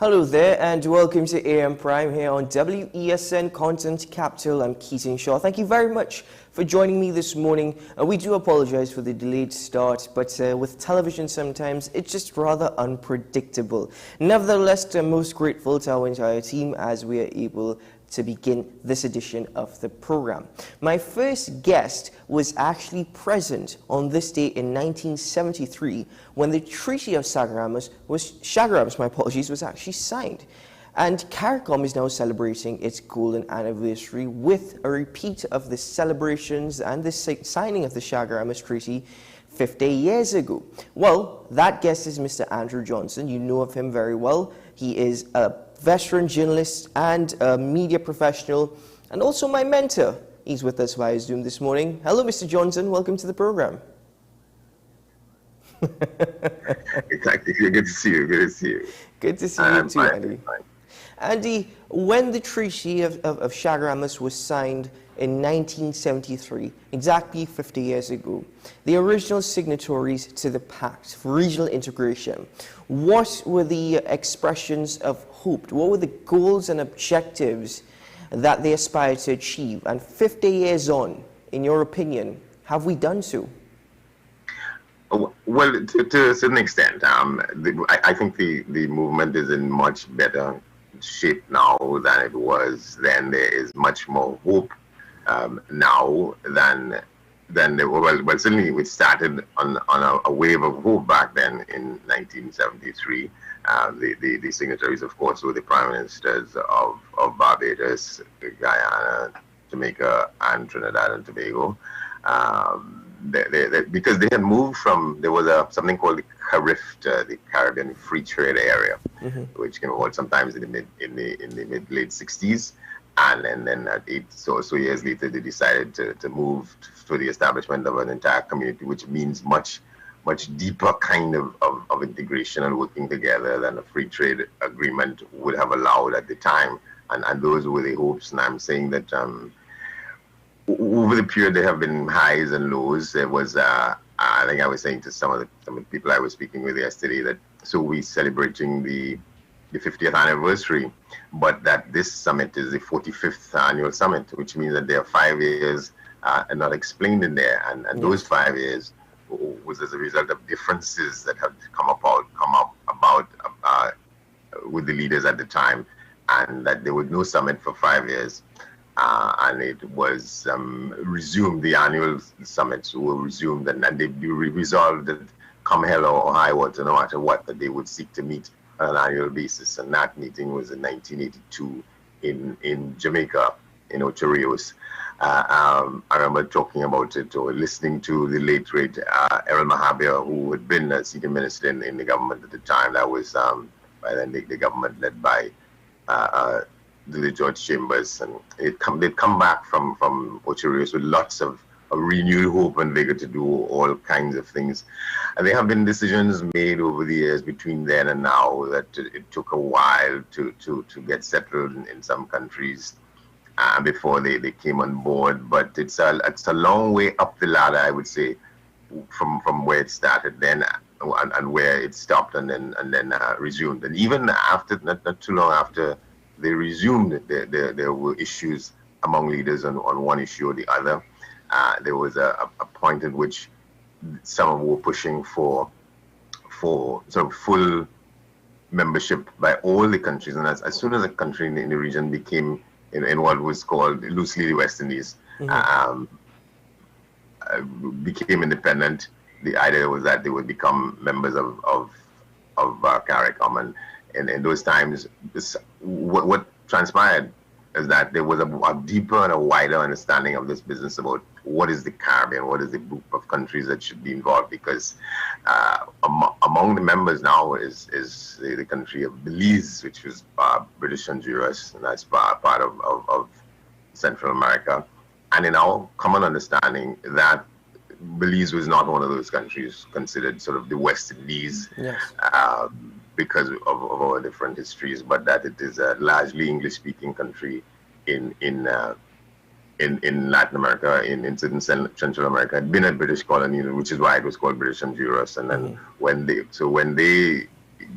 Hello there and welcome to AM Prime here on WESN Content Capital. I'm Keaton Shaw. Thank you very much for joining me this morning. We do apologize for the delayed start, but with television sometimes it's just rather unpredictable. Nevertheless, I'm most grateful to our entire team as we are able to begin this edition of the program. My first guest was actually present on this day in 1973 when the Treaty of Chaguaramas was actually signed. And CARICOM is now celebrating its golden anniversary with a repeat of the celebrations and the signing of the Chaguaramas Treaty 50 years ago. Well, that guest is Mr. Andrew Johnson. You know of him very well. He is a veteran journalist and a media professional, and also my mentor. He's with us via Zoom this morning. Hello, Mr. Johnson. Welcome to the program. Exactly. Good to see you. Good to see you. Good to see you too, Andy. Andy, when the Treaty of Chaguaramas was signed in 1973, exactly 50 years ago, the original signatories to the Pact for Regional Integration, what were the expressions of hope? What were the goals and objectives that they aspired to achieve? And 50 years on, in your opinion, have we done so? Well, to a certain extent, I think the movement is in much better shape now than it was then. There is much more hope now than there was. Well, certainly it started on a wave of hope back then in 1973. The signatories, of course, were the prime ministers of Barbados, Guyana, Jamaica, and Trinidad and Tobago. Because they had moved from, there was something called the CARIFT, the Caribbean Free Trade Area, which came about sometimes in the mid-late 60s, and then at 8 so years later they decided to move to the establishment of an entire community, which means much deeper kind of integration and working together than a free trade agreement would have allowed at the time, and those were the hopes. And I'm saying that over the period there have been highs and lows. There was I think I was saying to some of the people I was speaking with yesterday that so we're celebrating the 50th anniversary, but that this summit is the 45th annual summit, which means that there are 5 years not explained in there, and those 5 years was as a result of differences that have come about with the leaders at the time, and that there was no summit for 5 years. And it was resumed, the annual summits were resumed, and they resolved that come hell or high water, no matter what, that they would seek to meet on an annual basis. And that meeting was in 1982 in Jamaica, in Ocho Rios. I remember talking about it or listening to the late great Errol Mahabir, who had been a senior minister in the government at the time. That was by then the government led by the George Chambers, and they'd come back from Ocho Rios with lots of renewed hope and vigor to do all kinds of things. And there have been decisions made over the years between then and now that it took a while to get settled in some countries before they came on board. But it's a long way up the ladder, I would say, from where it started then and where it stopped and then resumed. And even after, not too long after they resumed, there were issues among leaders on one issue or the other. There was a point at which some were pushing for sort of full membership by all the countries. And as soon as a country in the region became in what was called loosely the West Indies, became independent, the idea was that they would become members of CARICOM. And in those times, what transpired is that there was a deeper and a wider understanding of this business about what is the Caribbean, what is the group of countries that should be involved, because among the members now is the country of Belize, which was British Honduras, and that's part of Central America. And in our common understanding that Belize was not one of those countries considered sort of the West Indies. Yes. Because of our different histories, but that it is a largely English-speaking country in Latin America, in Central America. It had been a British colony, which is why it was called British Honduras. And then when they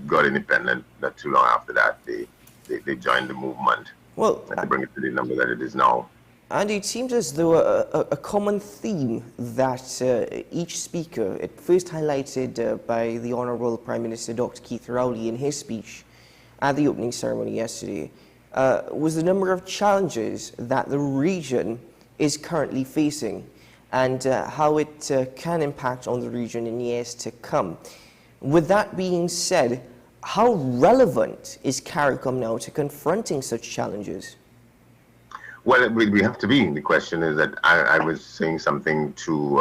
got independent. Not too long after that, they joined the movement, Well, and to bring it to the number that it is now. and it seems as though a common theme that each speaker, it first highlighted by the Honourable Prime Minister Dr. Keith Rowley in his speech at the opening ceremony yesterday, was the number of challenges that the region is currently facing and how it can impact on the region in years to come. With that being said, how relevant is CARICOM now to confronting such challenges? Well, we have to be. The question is that I was saying something to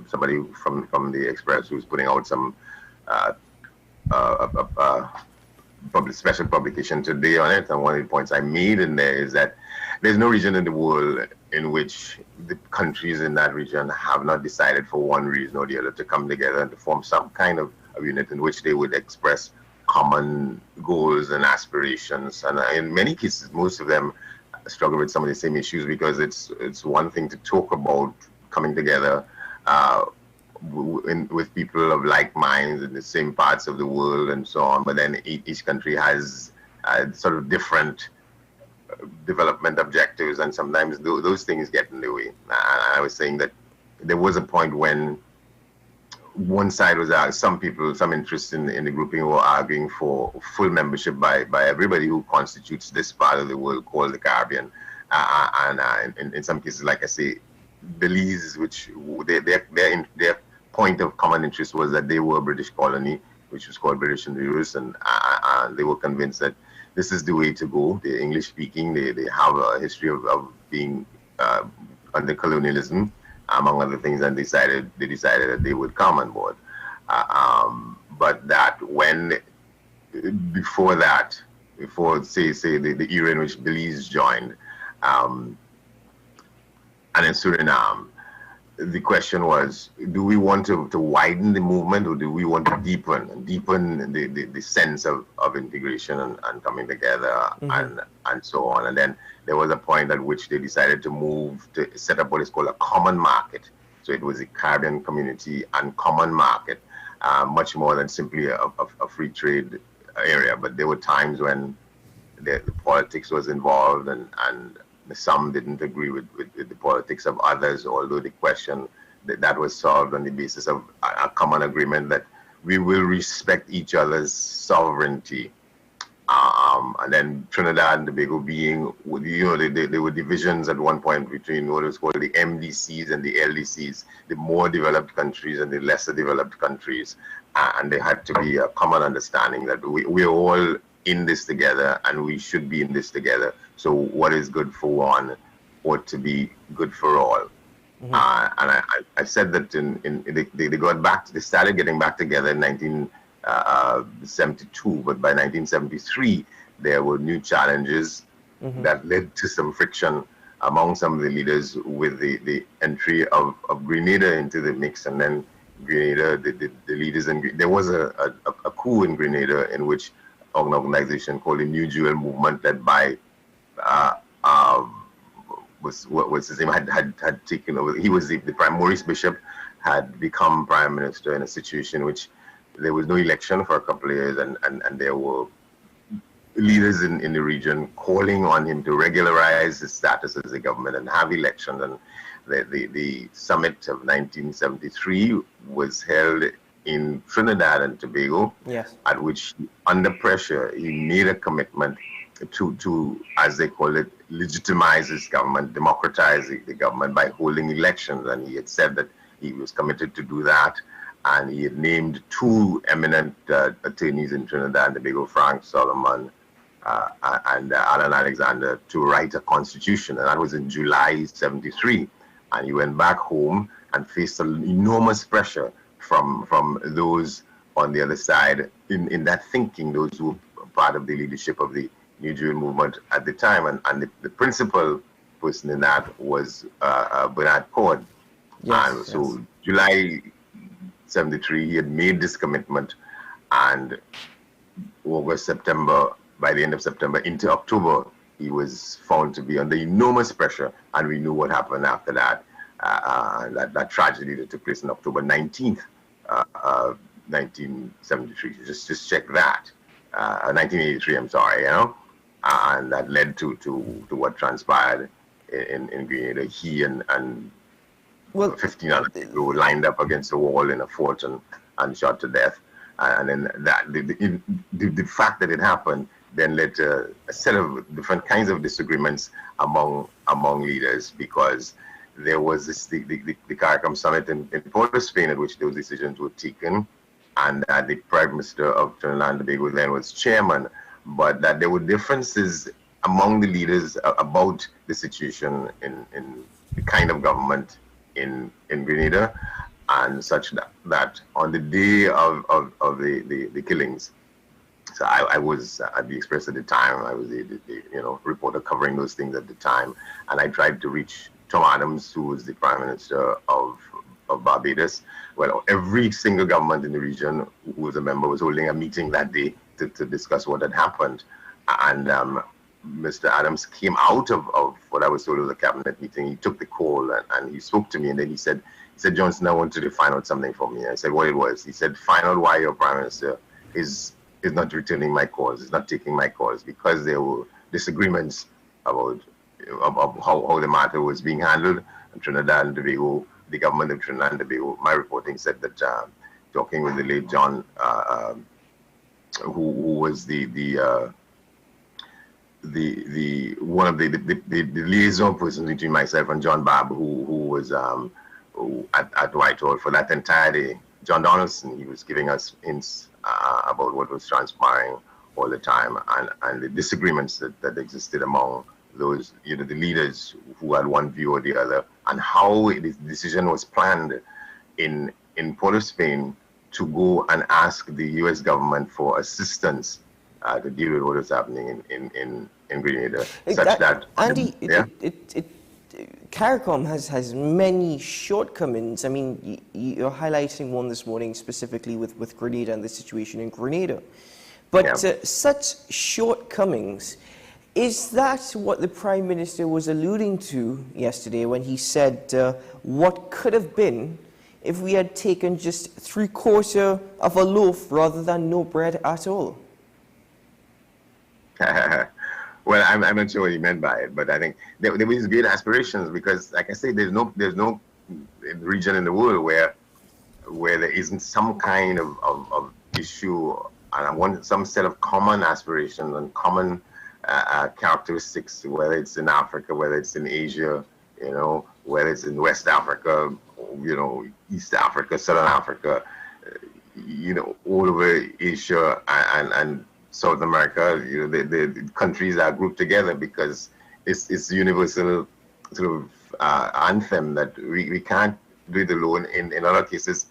somebody from the Express who's putting out some special publication today on it, and one of the points I made in there is that there's no region in the world in which the countries in that region have not decided for one reason or the other to come together and to form some kind of unit in which they would express common goals and aspirations. And in many cases, most of them struggle with some of the same issues, because it's one thing to talk about coming together with people of like minds in the same parts of the world and so on, but then each country has sort of different development objectives, and sometimes those things get in the way. I was saying that there was a point when one side was some interests in the grouping were arguing for full membership by everybody who constitutes this part of the world called the Caribbean, and in some cases, like I say, Belize, which their point of common interest was that they were a British colony, which was called British Honduras, and they were convinced that this is the way to go. They're English speaking. They have a history of being under colonialism, among other things, and they decided that they would come on board. But that before say the era in which Belize joined, and in Suriname, the question was, do we want to widen the movement, or do we want to deepen the sense of integration and coming together, and so on? And then there was a point at which they decided to move to set up what is called a common market. So it was a Caribbean community and common market, much more than simply a free trade area. But there were times when the politics was involved, and some didn't agree with the politics of others, although the question that was solved on the basis of a common agreement that we will respect each other's sovereignty. And then Trinidad and Tobago being, there were divisions at one point between what was called the MDCs and the LDCs, the more developed countries and the lesser developed countries. And there had to be a common understanding that we're all in this together, and we should be in this together. So what is good for one ought to be good for all. And I said that they started getting back together in 1972, but by 1973 there were new challenges that led to some friction among some of the leaders with the entry of Grenada into the mix. And then Grenada, the leaders there was a coup in Grenada in which an organization called the New Jewel Movement, led by what's his name, had taken over. He was the Maurice Bishop had become prime minister in a situation in which there was no election for a couple of years, and there were leaders in the region calling on him to regularize his status as a government and have elections. And the summit of 1973 was held in Trinidad and Tobago, yes, at which, under pressure, he made a commitment to, as they call it, legitimize his government, democratize the government by holding elections. And he had said that he was committed to do that. And he had named two eminent attorneys in Trinidad and Tobago, Frank Solomon and Alan Alexander, to write a constitution. And that was in July '73. And he went back home and faced an enormous pressure from those on the other side in that thinking, those who were part of the leadership of the New Jewel movement at the time. And the principal person in that was Bernard Cord. yes, And so July '73, he had made this commitment, and August, September, by the end of September into October, he was found to be under enormous pressure, and we knew what happened after that. That tragedy that took place on October 19th 1973. Just check that. 1983, I'm sorry, and that led to what transpired in Grenada. He and Well, 15 other people were lined up against the wall in a fort and shot to death. And then the fact that it happened then led to a set of different kinds of disagreements among leaders, because there was the CARICOM summit in Port of Spain, at which those decisions were taken, and the Prime Minister of Trinidad and Tobago then was chairman, but that there were differences among the leaders about the situation in the kind of government in Grenada, and such that on the day of the killings, so I was at the Express at the time. I was the reporter covering those things at the time, and I tried to reach Tom Adams, who was the Prime Minister of Barbados. Well, every single government in the region who was a member was holding a meeting that day to discuss what had happened. And Mr. Adams came out of what I was told was a cabinet meeting. He took the call and he spoke to me, and then he said, Johnson, I want you to find out something for me. I said what it was. He said, find out why your Prime Minister is not returning my calls, is not taking my calls, because there were disagreements about how the matter was being handled in Trinidad and Tobago. The government of Trinidad and Tobago, my reporting said that talking with the late John, who was the one of the liaison persons between myself and John Babb, who was at Whitehall for that entire day. John Donaldson, he was giving us hints about what was transpiring all the time, and the disagreements that existed among those, the leaders who had one view or the other, and how the decision was planned in Port of Spain to go and ask the U.S. government for assistance to deal with what was happening in Grenada, Andy, CARICOM has many shortcomings. I mean, you're highlighting one this morning specifically with Grenada and the situation in Grenada. But such shortcomings, is that what the Prime Minister was alluding to yesterday when he said what could have been if we had taken just 3/4 of a loaf rather than no bread at all? Well, I'm not sure what he meant by it, but I think there was great aspirations, because, like I say, there's no region in the world where there isn't some kind of issue and some set of common aspirations and common characteristics, whether it's in Africa, whether it's in Asia, whether it's in West Africa, East Africa, Southern Africa, all over Asia and South America. The countries are grouped together because it's universal sort of anthem that we can't do it alone. In other cases,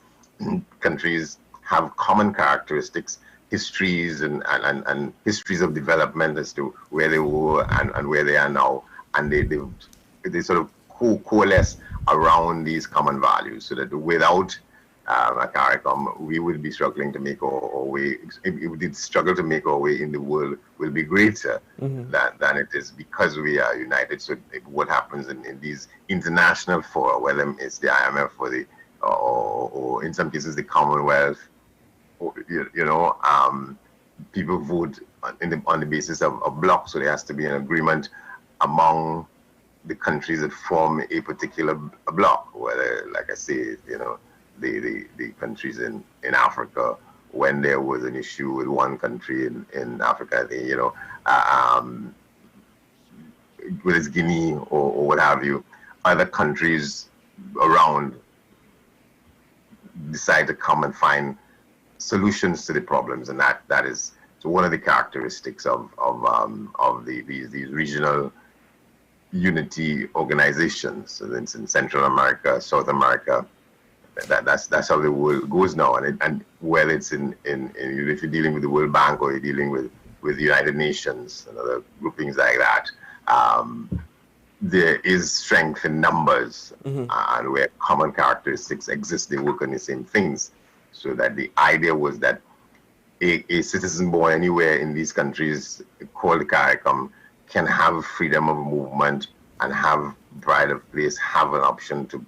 countries have common characteristics, histories and histories of development as to where they were and where they are now, and they sort of coalesce around these common values, so that without a CARICOM, we would be struggling to make our way. If we did struggle to make our way in the world, will be greater than it is, because we are united. So what happens in these international fora, whether it's the IMF or in some cases the Commonwealth, people vote on the basis of blocks. So there has to be an agreement among the countries that form a particular block, whether, like I say, the countries in Africa, when there was an issue with one country in Africa, whether it's Guinea or what have you, other countries around decide to come and find solutions to the problems, and that is one of the characteristics of these regional unity organizations. So in Central America, South America, that's how the world goes now. And whether it's in if you're dealing with the World Bank or you're dealing with the United Nations and other groupings like that, there is strength in numbers, and where common characteristics exist, they work on the same things. So that the idea was that a citizen born anywhere in these countries called the CARICOM can have freedom of movement and have pride of place, have an option to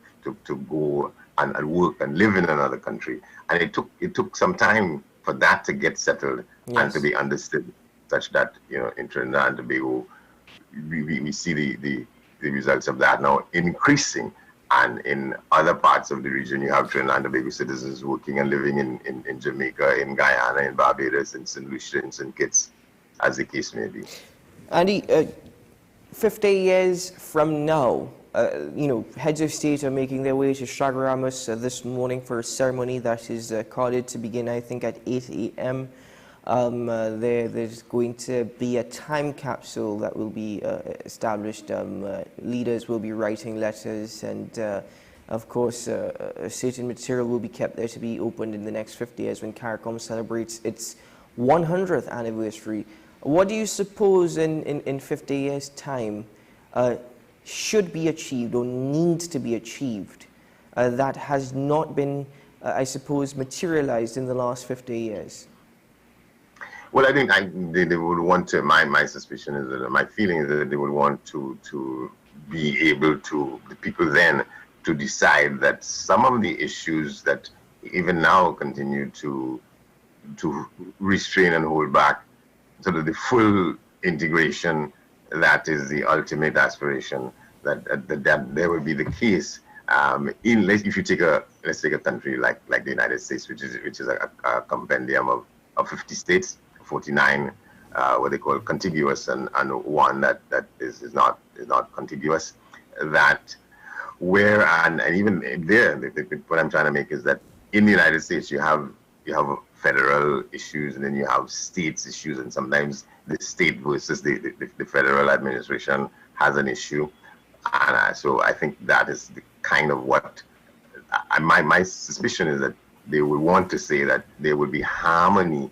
go and work and live in another country. And it took some time for that to get settled and to be understood, such that, in Trinidad and Tobago, we see the results of that now increasing. And in other parts of the region, you have Trinidad and Tobago citizens working and living in Jamaica, in Guyana, in Barbados, in St. Lucia, in St. Kitts, as the case may be. Andy, 50 years from now, heads of state are making their way to Chaguaramas this morning for a ceremony that is called to begin, I think, at 8 a.m. There's going to be a time capsule that will be established. Leaders will be writing letters, and of course, certain material will be kept there to be opened in the next 50 years when CARICOM celebrates its 100th anniversary. What do you suppose in 50 years' time should be achieved or needs to be achieved that has not been, I suppose, materialized in the last 50 years? Well, I think they would want to, my suspicion is that, my feeling is that they would want to be able to, the people then, to decide that some of the issues that even now continue to restrain and hold back sort of the full integration, that is the ultimate aspiration, that there will be the case. If you take let's take a country like the United States, which is a compendium of 50 states, 49 what they call contiguous, and one that is not contiguous. That where and even there, what I'm trying to make is that in the United States you have federal issues, and then you have states issues, and sometimes the state versus the federal administration has an issue. And so I think that is the kind of what my suspicion is, that they would want to say that there would be harmony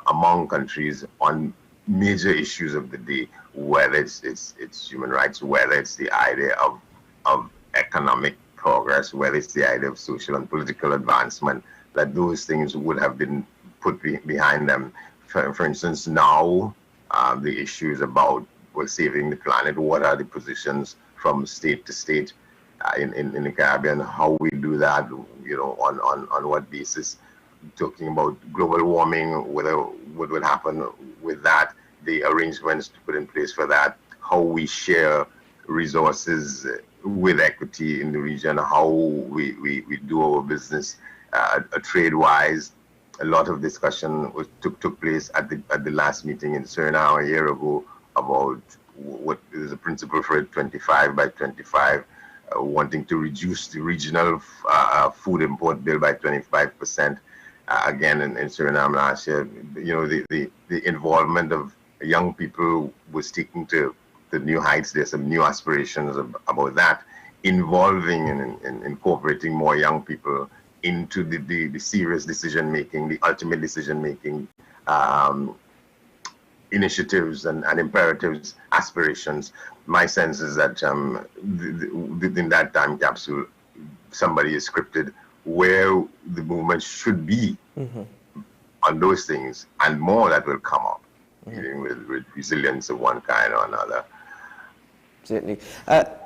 among countries on major issues of the day, whether it's human rights, whether it's the idea of economic progress, whether it's the idea of social and political advancement, that those things would have been put behind them. For instance, now the issue is about saving the planet. What are the positions from state to state in the Caribbean? How we do that? On what basis? Talking about global warming, what would happen with that? The arrangements to put in place for that. How we share resources with equity in the region. How we do our business trade-wise. A lot of discussion took place at the last meeting in Suriname a year ago about what is the principle for 25 by 25, wanting to reduce the regional food import bill by 25%. Again, in Suriname last year, the involvement of young people was taken to new heights. There's some new aspirations about that, involving and incorporating more young people into the serious decision making, the ultimate decision making initiatives and imperatives, aspirations. My sense is that in that time capsule, somebody is scripted where the movement should be on those things, and more that will come up, dealing with resilience of one kind or another. Certainly.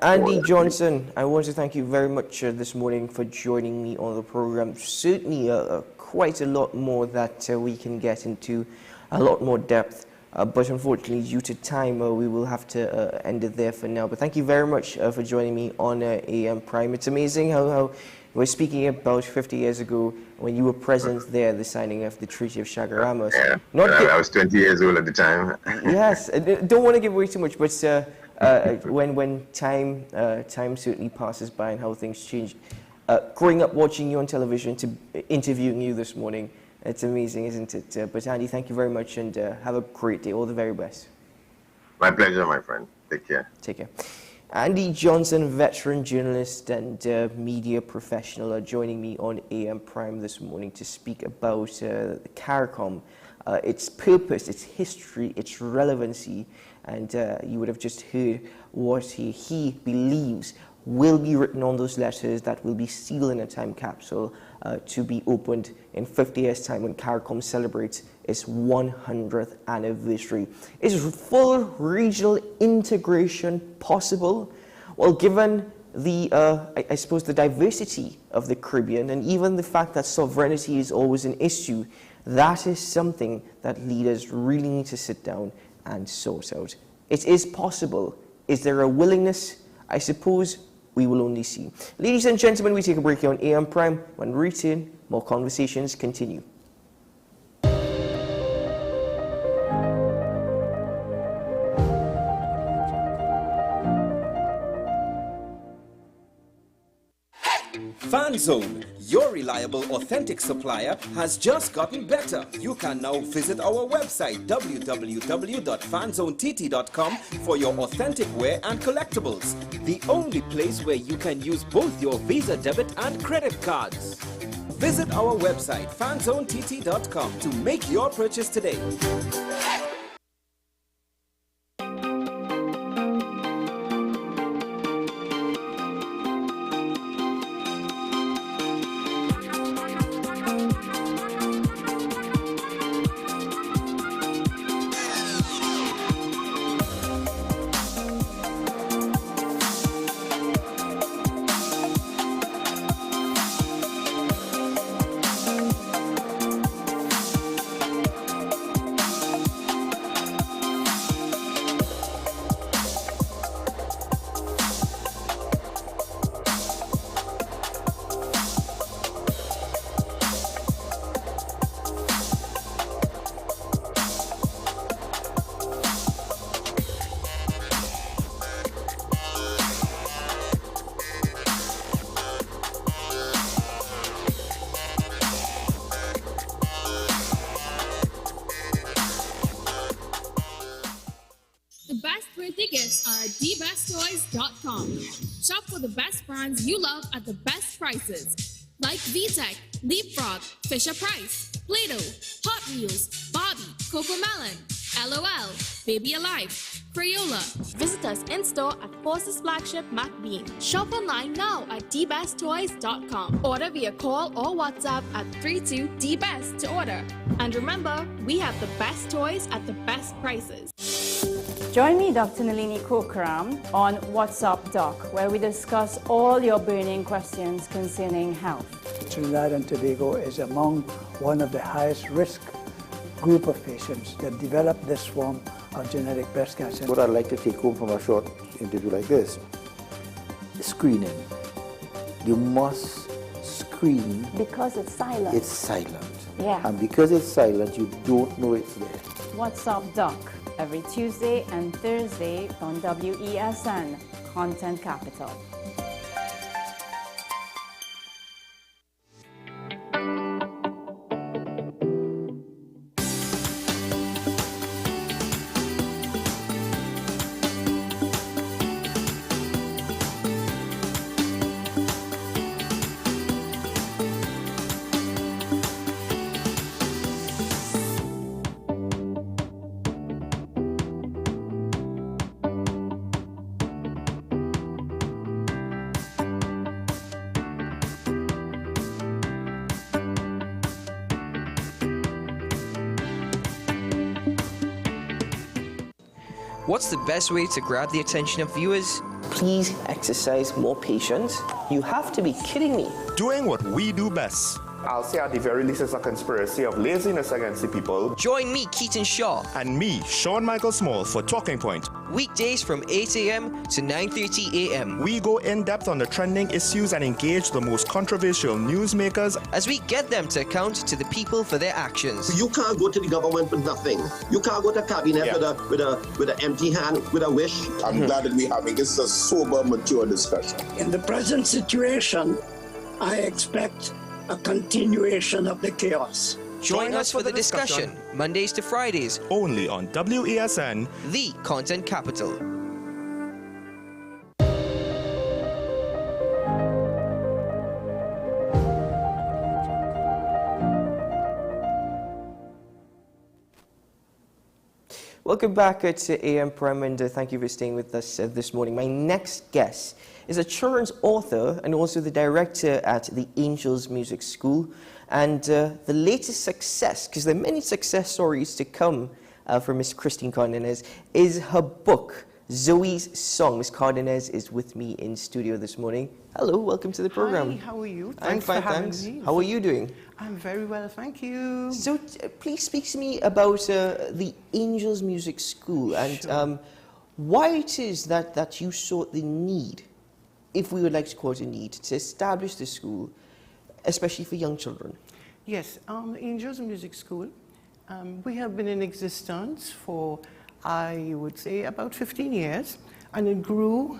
Andy Johnson, I want to thank you very much this morning for joining me on the program. Certainly quite a lot more that we can get into, a lot more depth, but unfortunately due to time we will have to end it there for now. But thank you very much for joining me on AM Prime. It's amazing how we're speaking about 50 years ago when you were present there, the signing of the Treaty of Chaguaramas. Yeah, I was 20 years old at the time. Yes, don't want to give away too much, but when time certainly passes by and how things change. Growing up watching you on television to interviewing you this morning, it's amazing, isn't it? But Andy, thank you very much, and have a great day. All the very best. My pleasure, my friend. Take care. Take care. Andy Johnson, veteran journalist and media professional, joining me on AM Prime this morning to speak about the CARICOM, its purpose, its history, its relevancy, and you would have just heard what he believes will be written on those letters that will be sealed in a time capsule to be opened in 50 years' time when CARICOM celebrates its 100th anniversary. Is full regional integration possible? Well, given I suppose, the diversity of the Caribbean, and even the fact that sovereignty is always an issue, that is something that leaders really need to sit down and sort out. It is possible. Is there a willingness? I suppose we will only see. Ladies and gentlemen, we take a break here on AM Prime. When we return, more conversations continue. FanZone, your reliable, authentic supplier, has just gotten better. You can now visit our website www.fanzonett.com for your authentic wear and collectibles. The only place where you can use both your Visa debit and credit cards. Visit our website fanzonett.com to make your purchase today. DBestToys.com. Shop for the best brands you love at the best prices. Like VTech, Leapfrog, Fisher-Price, Play-Doh, Hot Wheels, Barbie, Cocomelon, LOL, Baby Alive, Crayola. Visit us in-store at Forces Flagship MacBean. Shop online now at DBestToys.com. Order via call or WhatsApp at 32DBEST to order. And remember, we have the best toys at the best prices. Join me, Dr. Nalini Kokram, on What's Up Doc, where we discuss all your burning questions concerning health. Trinidad and Tobago is among one of the highest risk group of patients that develop this form of genetic breast cancer. What I'd like to take home from a short interview like this is screening. You must screen. Because it's silent. It's silent. Yeah. And because it's silent, you don't know it's there. What's Up Doc, every Tuesday and Thursday on WESN, Content Capital. What's the best way to grab the attention of viewers? Please exercise more patience. You have to be kidding me. Doing what we do best. I'll say at the very least it's a conspiracy of laziness against the people. Join me, Keaton Shaw. And me, Sean Michael Small, for Talking Point. Weekdays from 8 a.m. to 9:30 a.m. We go in depth on the trending issues and engage the most controversial newsmakers as we get them to account to the people for their actions. You can't go to the government with nothing. You can't go to cabinet with an empty hand, with a wish. I'm glad that we're having this a sober, mature discussion. In the present situation, I expect a continuation of the chaos. Join us for the discussion, Mondays to Fridays, only on WESN, the Content Capital. Welcome back to AM Prime, and thank you for staying with us this morning. My next guest is a children's author and also the director at the Angels Music School. And the latest success, because there are many success stories to come from Miss Christine Cardenas, is her book, Zoe's Song. Ms. Cardenas is with me in studio this morning. Hello, welcome to the program. Hi, how are you? I'm Thanks fine, for having thanks. me. How are you doing? I'm very well, thank you. So, please speak to me about the Angels Music School and Sure. why it is that you saw the need, if we would like to call it a need, to establish the school, especially for young children. Yes, Angels Music School, we have been in existence for, I would say, about 15 years, and it grew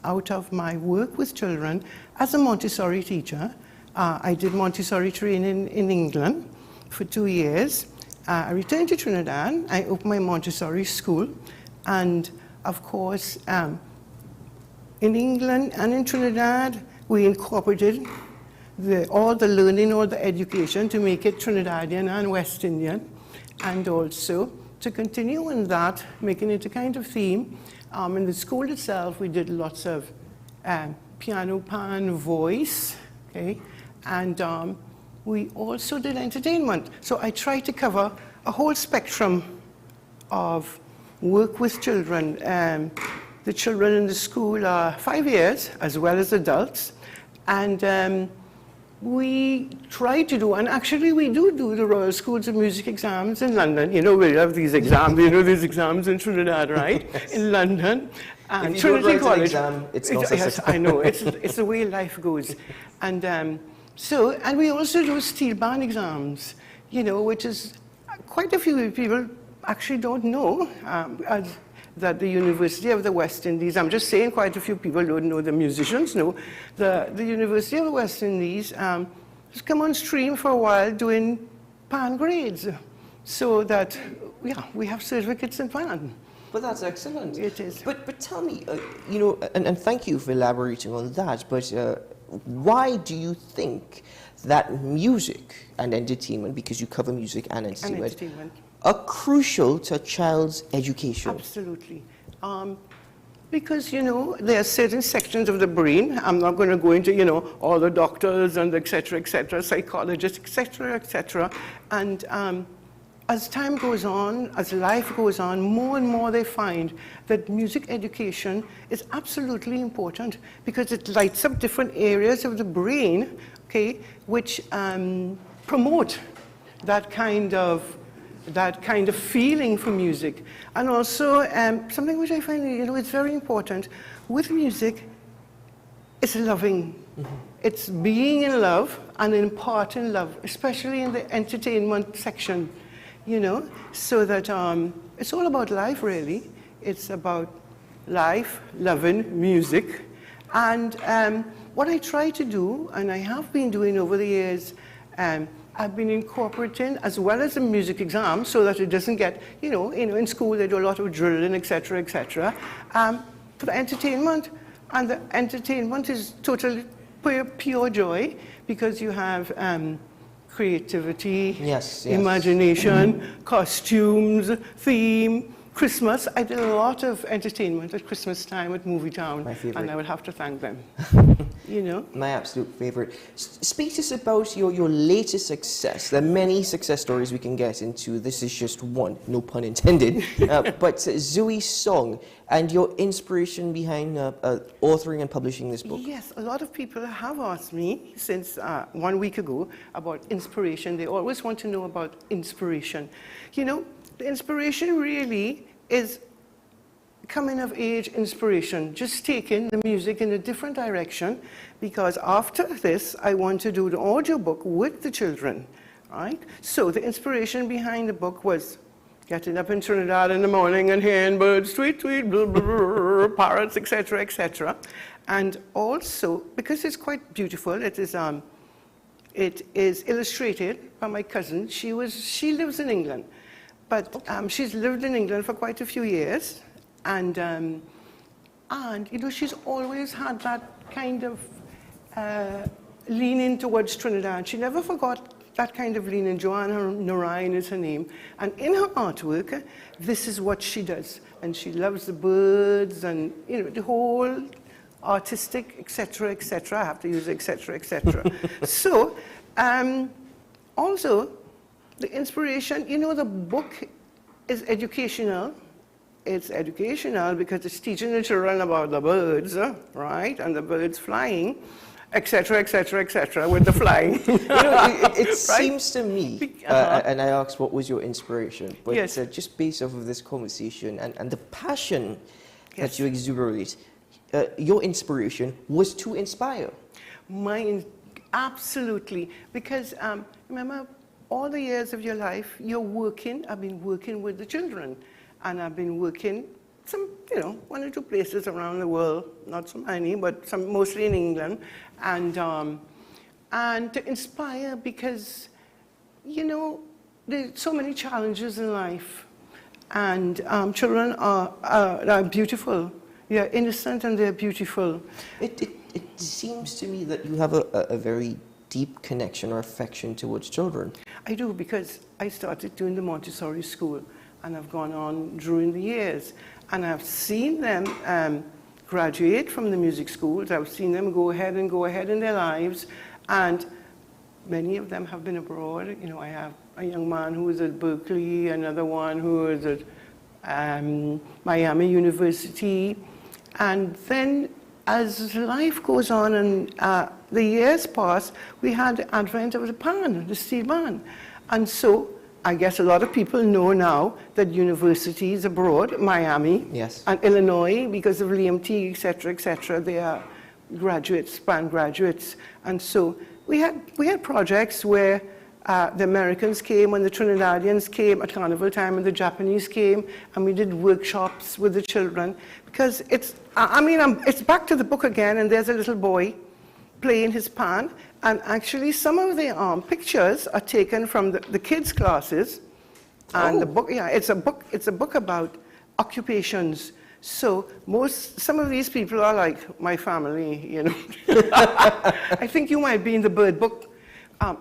out of my work with children as a Montessori teacher. I did Montessori training in England for 2 years. I returned to Trinidad, I opened my Montessori school, and of course, in England and in Trinidad, we incorporated all the learning, all the education to make it Trinidadian and West Indian, and also to continue in that, making it a kind of theme. In the school itself, we did lots of piano, pan, voice, okay, and we also did entertainment. So I tried to cover a whole spectrum of work with children. The children in the school are 5 years, as well as adults, and we try to do, and actually we do the Royal Schools of Music exams in London. You know, we have these exams, you know, these exams in Trinidad, right? Yes. In London. And if you Trinity don't write College. An exam, it's not Yes, I know, it's the way life goes. And and we also do steel band exams, you know, which is quite a few people actually don't know that the University of the West Indies, I'm just saying quite a few people don't know, the musicians know, the University of the West Indies has come on stream for a while doing pan grades, so that, yeah, we have certificates in pan. But that's excellent. It is. But tell me, you know, and thank you for elaborating on that, but why do you think that music and entertainment, because you cover music and entertainment, are crucial to a child's education? Absolutely. Because, you know, there are certain sections of the brain, I'm not going to go into, you know, all the doctors and et cetera, psychologists, et cetera, and as time goes on, as life goes on, more and more they find that music education is absolutely important because it lights up different areas of the brain, okay, which promote that kind of feeling for music. And also, something which I find, you know, it's very important with music, it's loving. Mm-hmm. It's being in love and imparting love, especially in the entertainment section, you know, so that it's all about life, really. It's about life, loving music. And what I try to do, and I have been doing over the years, I've been incorporating, as well as the music exam, so that it doesn't get, you know, in school they do a lot of drilling, et cetera, for the entertainment. And the entertainment is totally pure joy, because you have creativity, yes. Imagination, costumes, theme, Christmas. I did a lot of entertainment at Christmas time at Movie Town, my favorite. And I would have to thank them. You know? My absolute favorite. Speak to us about your latest success. There are many success stories we can get into. This is just one, no pun intended. But Zoe's Song and your inspiration behind authoring and publishing this book. Yes, a lot of people have asked me since 1 week ago about inspiration. They always want to know about inspiration. You know, the inspiration really is coming of age inspiration, just taking the music in a different direction, because after this, I want to do the audio book with the children, right? So the inspiration behind the book was getting up in Trinidad in the morning and hearing birds, tweet, tweet, blah, blah, blah, parrots, et cetera, and also, because it's quite beautiful, it is illustrated by my cousin. She lives in England, but she's lived in England for quite a few years. And you know, she's always had that kind of leaning towards Trinidad. She never forgot that kind of leaning. Joanna Narayan is her name. And in her artwork, this is what she does. And she loves the birds and, you know, the whole artistic, et cetera, I have to use et cetera. So, also, the inspiration, you know, the book is educational, it's educational because it's teaching the children about the birds, right, and the birds flying, etc., etc., etc., with the flying. It right? seems to me, and I asked what was your inspiration, but yes. Just based off of this conversation and the passion yes. that you exuberate, your inspiration was to inspire. Absolutely, because remember, all the years of your life, you're working. I've been working with the children, and I've been working some, one or two places around the world, not so many, but some mostly in England, and to inspire because, there's so many challenges in life, and children are beautiful. They're innocent and they're beautiful. It seems to me that you have a very deep connection or affection towards children. I do, because I started doing the Montessori school, and I've gone on during the years, and I've seen them graduate from the music schools. I've seen them go ahead in their lives, and many of them have been abroad. I have a young man who is at Berkeley, another one who is at Miami University, and then as life goes on and the years pass, we had the advent of the steel pan. And so I guess a lot of people know now that universities abroad, Miami yes. and Illinois, because of Liam T, etc., they are graduates, pan graduates. And so we had projects where the Americans came and the Trinidadians came at carnival time and the Japanese came, and we did workshops with the children, because it's back to the book again, and there's a little boy playing his pan, and actually some of the pictures are taken from the kids' classes, and the book, it's a book about occupations. So some of these people are like my family, I think you might be in the bird book.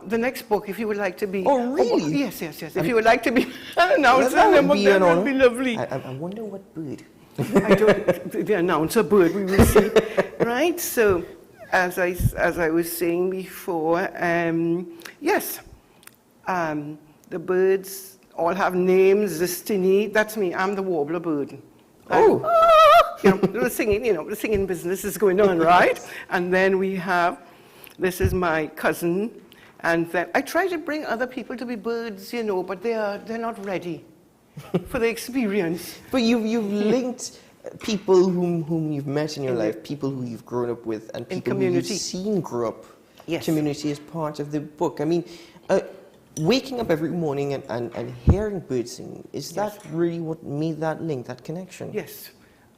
The next book, if you would like to be... Oh, really? Yes. If you would like to be an announcer, that would be lovely. I wonder what bird. The announcer bird, we will see. Right? So, as I was saying before, yes, the birds all have names. Zestini, that's me. I'm the warbler bird. The singing business is going on, right? And then we have, this is my cousin. And then I try to bring other people to be birds, but they're not ready for the experience. But you've linked people whom you've met in your life, people who you've grown up with, and people who you've seen grow up. Yes. Community is part of the book. I mean, waking up every morning and hearing birds singing, is that really what made that link, that connection? Yes.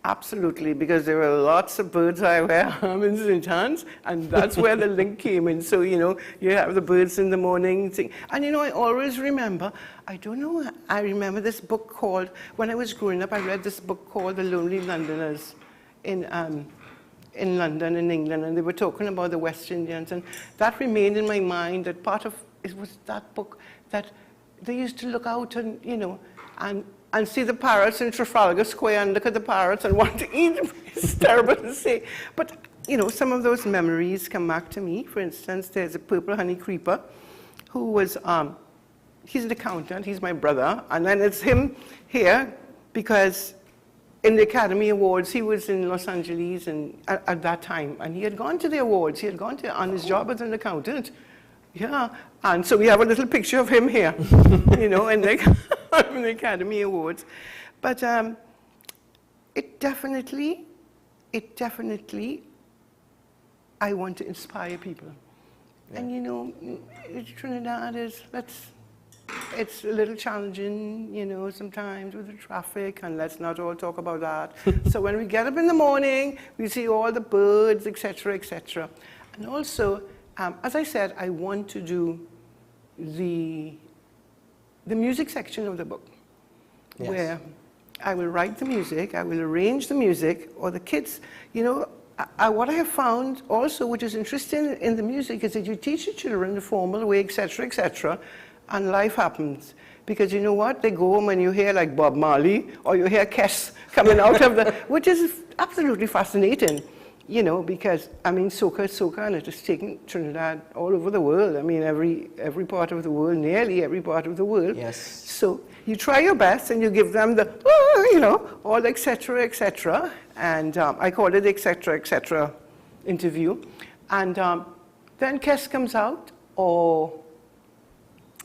Absolutely, because there were lots of birds I wear in St. Hans, and that's where the link came in. So, you have the birds in the morning. And, I always remember, I remember this book called, when I was growing up, I read this book called The Lonely Londoners in London, in England, and they were talking about the West Indians, and that remained in my mind, that part of it was that book, that they used to look out and, and see the parrots in Trafalgar Square and look at the parrots and want to eat them. It's terrible to say. But, some of those memories come back to me. For instance, there's a purple honey creeper who was, he's an accountant, he's my brother, and then it's him here because in the Academy Awards, he was in Los Angeles at that time, and he had gone to the awards. He had gone on his job as an accountant. Yeah, and so we have a little picture of him here, in the Academy Awards. But it definitely, I want to inspire people. Yeah. And Trinidad it's a little challenging, sometimes with the traffic, and let's not all talk about that. So when we get up in the morning, we see all the birds, etc., etc. And also, as I said, I want to do the music section of the book, where I will write the music, I will arrange the music, or the kids, what I have found also, which is interesting in the music, is that you teach the children the formal way, etc., etc., and life happens. Because you know what? They go home and you hear like Bob Marley, or you hear Kes coming out of the, which is absolutely fascinating. Because, soca is soca, and it is taking Trinidad all over the world. Every part of the world, nearly every part of the world. Yes. So you try your best, and you give them the, you know, all et cetera, and I call it et cetera interview. And then Kes comes out, or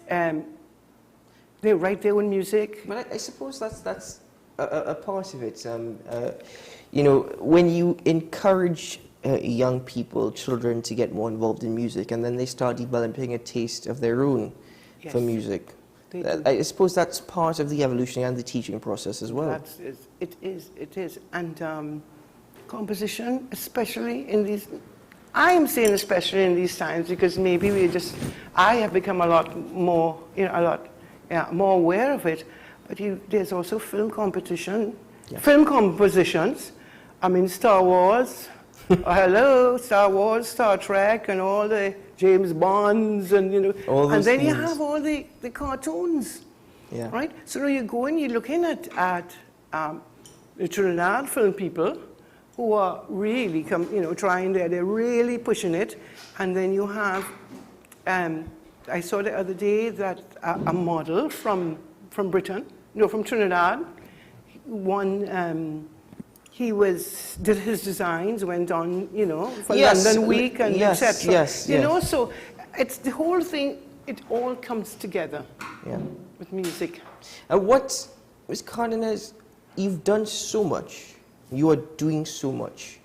they write their own music. But I suppose that's a part of it. You know, when you encourage young people, children, to get more involved in music, and then they start developing a taste of their own for music. I suppose that's part of the evolution and the teaching process as well. It is. And composition, especially in these, I am saying especially in these times, because maybe I have become a lot more, you know, more aware of it. But there's also film competition, film compositions. I mean, Star Wars, hello, Star Wars, Star Trek, and all the James Bonds, and you know, and then you have all the cartoons, right? So you go and you're looking at the Trinidad film people who are really trying there. They're really pushing it, and then you have. I saw the other day that a model from Britain, no, from Trinidad, he did his designs, went on, you know, for London Week and etc. You know, so it's the whole thing. It all comes together with music. What, Ms. Cardenas, you've done so much. You are doing so much.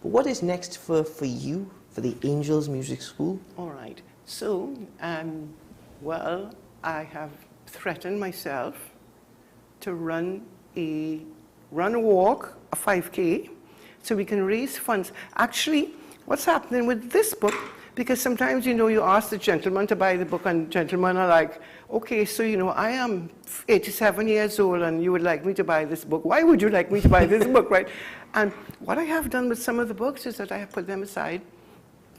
But what is next for you, for the Angels Music School? All right. So, well, I have threatened myself to run a walk, a 5K, so we can raise funds. Actually, what's happening with this book, because sometimes, you know, you ask the gentleman to buy the book, and gentlemen are like, okay, so, you know, I am 87 years old, and you would like me to buy this book. Why would you like me to buy this book, right? And what I have done with some of the books is that I have put them aside,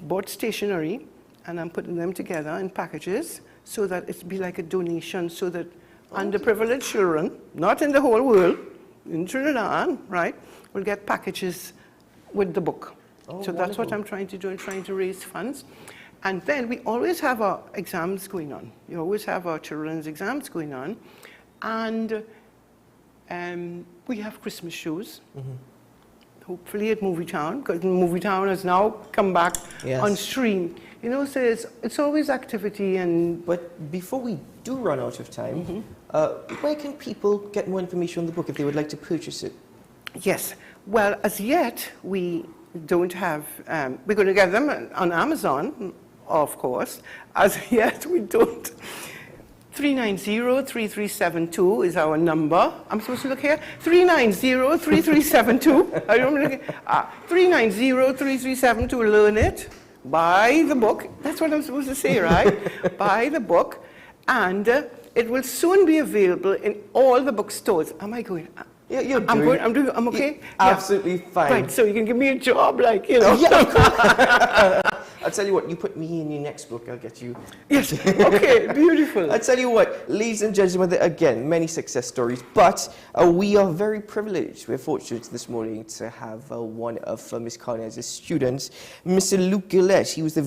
bought stationery, and I'm putting them together in packages so that it be like a donation, so that underprivileged children, not in the whole world, in Trinidad, right, will get packages with the book. So that's what I'm trying to do, and trying to raise funds. And then we always have our exams going on. You always have our children's exams going on. And we have Christmas shows, hopefully at Movie Town, because Movie Town has now come back on stream. You know, so it's always activity. But before we do run out of time, where can people get more information on the book if they would like to purchase it? Yes. Well, as yet, we don't have, we're going to get them on Amazon, of course. As yet, we don't. 390-3372 is our number. I'm supposed to look here. 390-3372. I don't look at 390-3372. Learn it. Buy the book. That's what I'm supposed to say, right? Buy the book, and it will soon be available in all the bookstores. Am I going? Yeah, I'm okay? Absolutely fine. Right, so you can give me a job, like, you know. I'll tell you what, you put me in your next book, I'll get you. Yes, okay, beautiful. I'll tell you what, ladies and gentlemen, again, many success stories, but we are very privileged. We're fortunate this morning to have one of Ms. Cardenas' students, Mr. Luke Gillette. Who was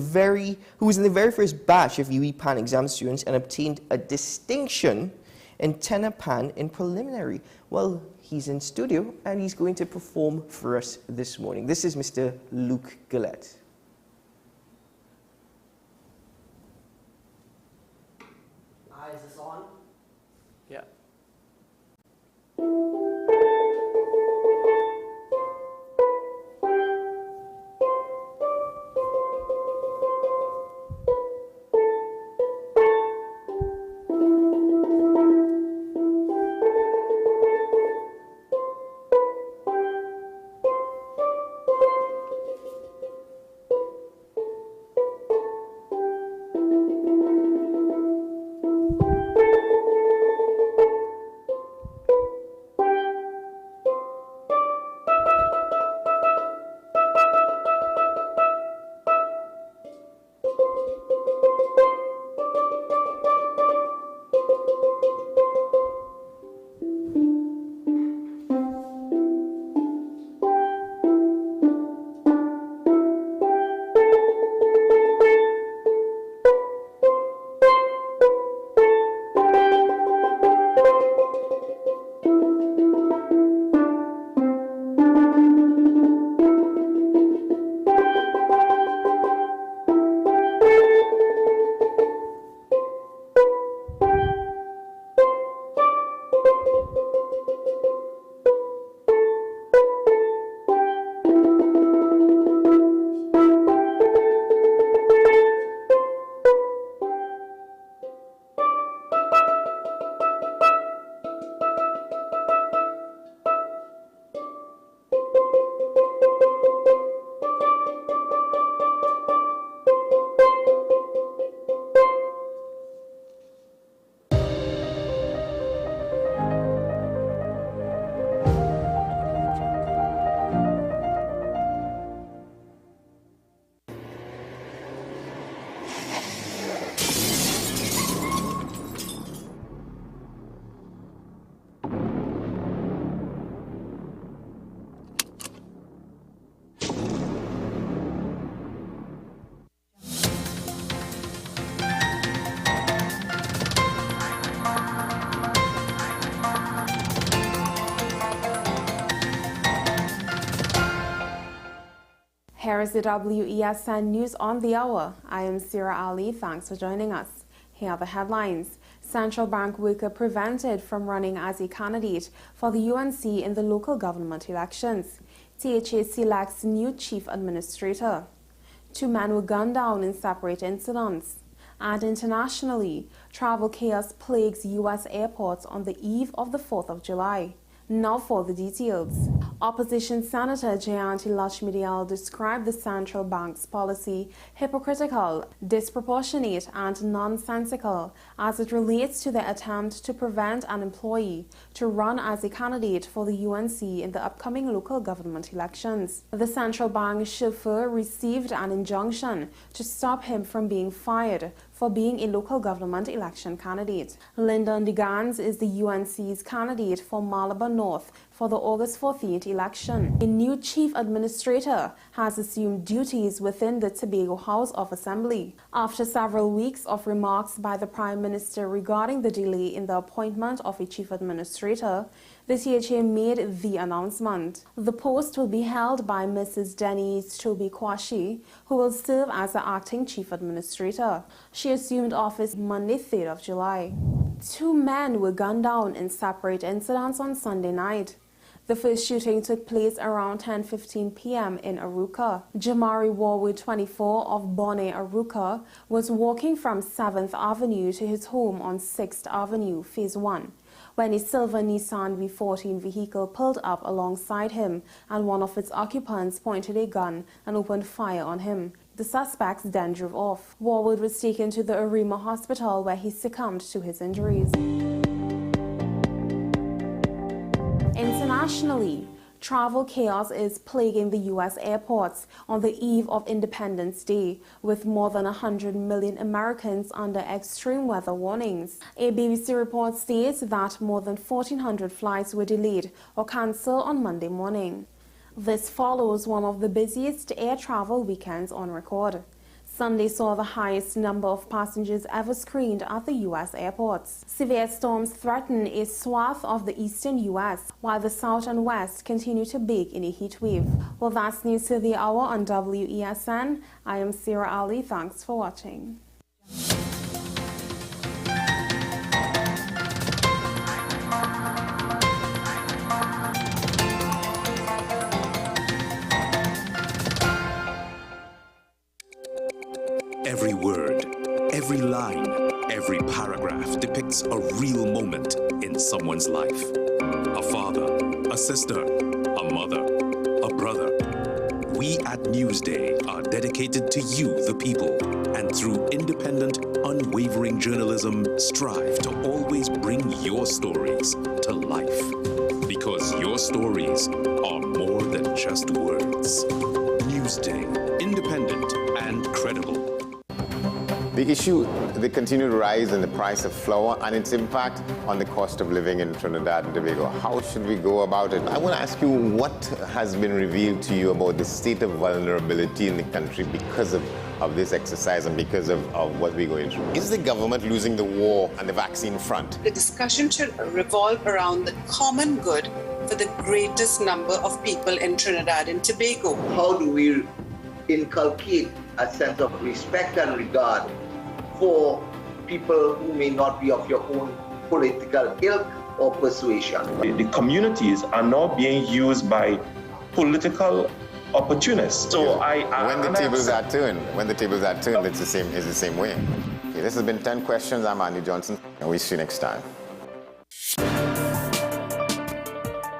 in the very first batch of UE Pan exam students and obtained a distinction in tenor pan in preliminary. Well, he's in studio and he's going to perform for us this morning. This is Mr. Luke Gillette. Is this on? Yeah. Here is the WESN News on the Hour. I am Sira Ali. Thanks for joining us. Here are the headlines. Central Bank worker prevented from running as a candidate for the UNC in the local government elections. THA selects new chief administrator. 2 men were gunned down in separate incidents. And internationally, travel chaos plagues U.S. airports on the eve of the 4th of July. Now for the details. Opposition Senator Jayanti Lakshmi described the central bank's policy hypocritical, disproportionate and nonsensical as it relates to the attempt to prevent an employee to run as a candidate for the UNC in the upcoming local government elections. The central bank chauffeur received an injunction to stop him from being fired for being a local government election candidate. Lyndon Digans is the UNC's candidate for Malabar North for the August 14th election. A new chief administrator has assumed duties within the Tobago House of Assembly. After several weeks of remarks by the Prime Minister regarding the delay in the appointment of a chief administrator, the THA made the announcement. The post will be held by Mrs. Denise Toby Kwashi, who will serve as the acting chief administrator. She assumed office Monday, 3rd of July. 2 men were gunned down in separate incidents on Sunday night. The first shooting took place around 10:15 p.m. in Aruka. Jamari Warwood, 24, of Bonnet, Aruka, was walking from 7th Avenue to his home on 6th Avenue, Phase 1, when a silver Nissan V14 vehicle pulled up alongside him and one of its occupants pointed a gun and opened fire on him. The suspects then drove off. Warwood was taken to the Arima Hospital where he succumbed to his injuries. Internationally, travel chaos is plaguing the U.S. airports on the eve of Independence Day, with more than 100 million Americans under extreme weather warnings. A BBC report states that more than 1,400 flights were delayed or cancelled on Monday morning. This follows one of the busiest air travel weekends on record. Sunday saw the highest number of passengers ever screened at the U.S. airports. Severe storms threaten a swath of the eastern U.S., while the south and west continue to bake in a heat wave. Well, that's News to the Hour on WESN. I am Sira Ali. Thanks for watching. Every word, every line, every paragraph depicts a real moment in someone's life. A father, a sister, a mother, a brother. We at Newsday are dedicated to you, the people, and through independent, unwavering journalism, strive to always bring your stories to life. Because your stories are more than just words. Newsday, independent and credible. The issue, the continued rise in the price of flour and its impact on the cost of living in Trinidad and Tobago. How should we go about it? I want to ask you, what has been revealed to you about the state of vulnerability in the country because of this exercise and because of what we're going through? Is the government losing the war on the vaccine front? The discussion should revolve around the common good for the greatest number of people in Trinidad and Tobago. How do we inculcate a sense of respect and regard for people who may not be of your own political ilk or persuasion? The communities are now being used by political opportunists. So when the tables are turned, it's the same way. Okay, this has been 10 Questions. I'm Andy Johnson, and we'll see you next time.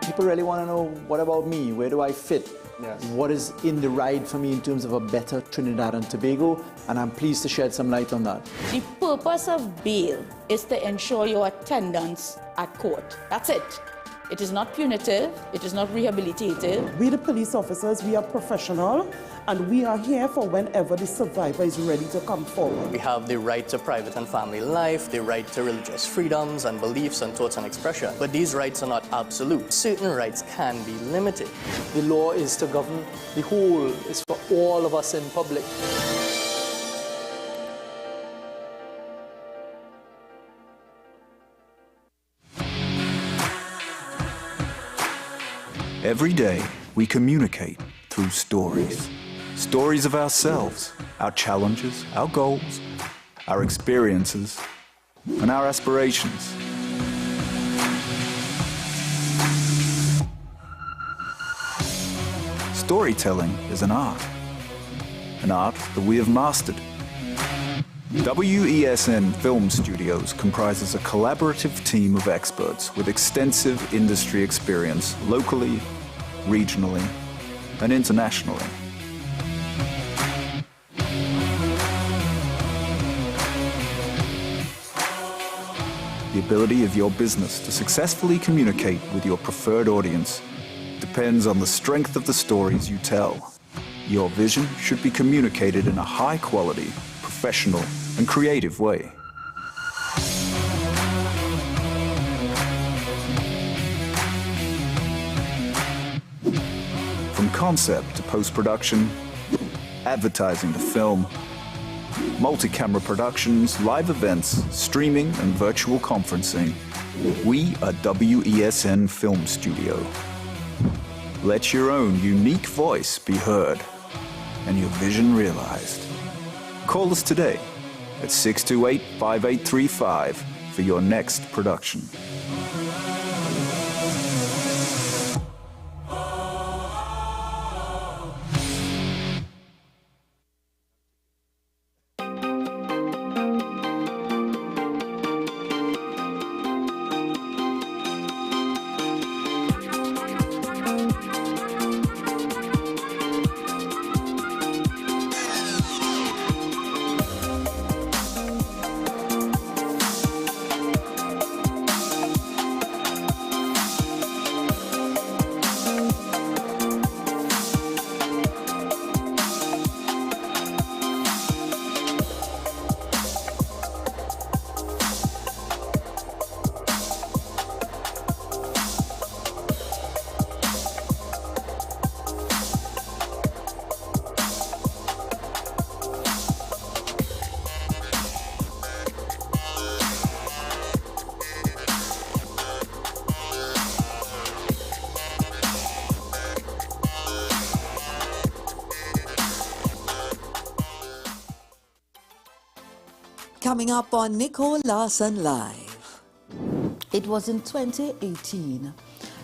People really want to know, what about me? Where do I fit? Yes. What is in the ride for me in terms of a better Trinidad and Tobago? And I'm pleased to shed some light on that. The purpose of bail is to ensure your attendance at court. That's it. It is not punitive. It is not rehabilitative. We, the police officers, we are professional, and we are here for whenever the survivor is ready to come forward. We have the right to private and family life, the right to religious freedoms and beliefs and thoughts and expression. But these rights are not absolute. Certain rights can be limited. The law is to govern the whole. It's for all of us in public. Every day, we communicate through stories. Stories of ourselves, our challenges, our goals, our experiences, and our aspirations. Storytelling is an art that we have mastered. WESN Film Studios comprises a collaborative team of experts with extensive industry experience locally, regionally, and internationally. The ability of your business to successfully communicate with your preferred audience depends on the strength of the stories you tell. Your vision should be communicated in a high-quality, professional, and creative way. From concept to post-production, advertising to film, multi-camera productions, live events, streaming, and virtual conferencing, we are WESN Film Studio. Let your own unique voice be heard and your vision realized. Call us today at 628-5835 for your next production. Coming up on Nicole Larson Live. It was in 2018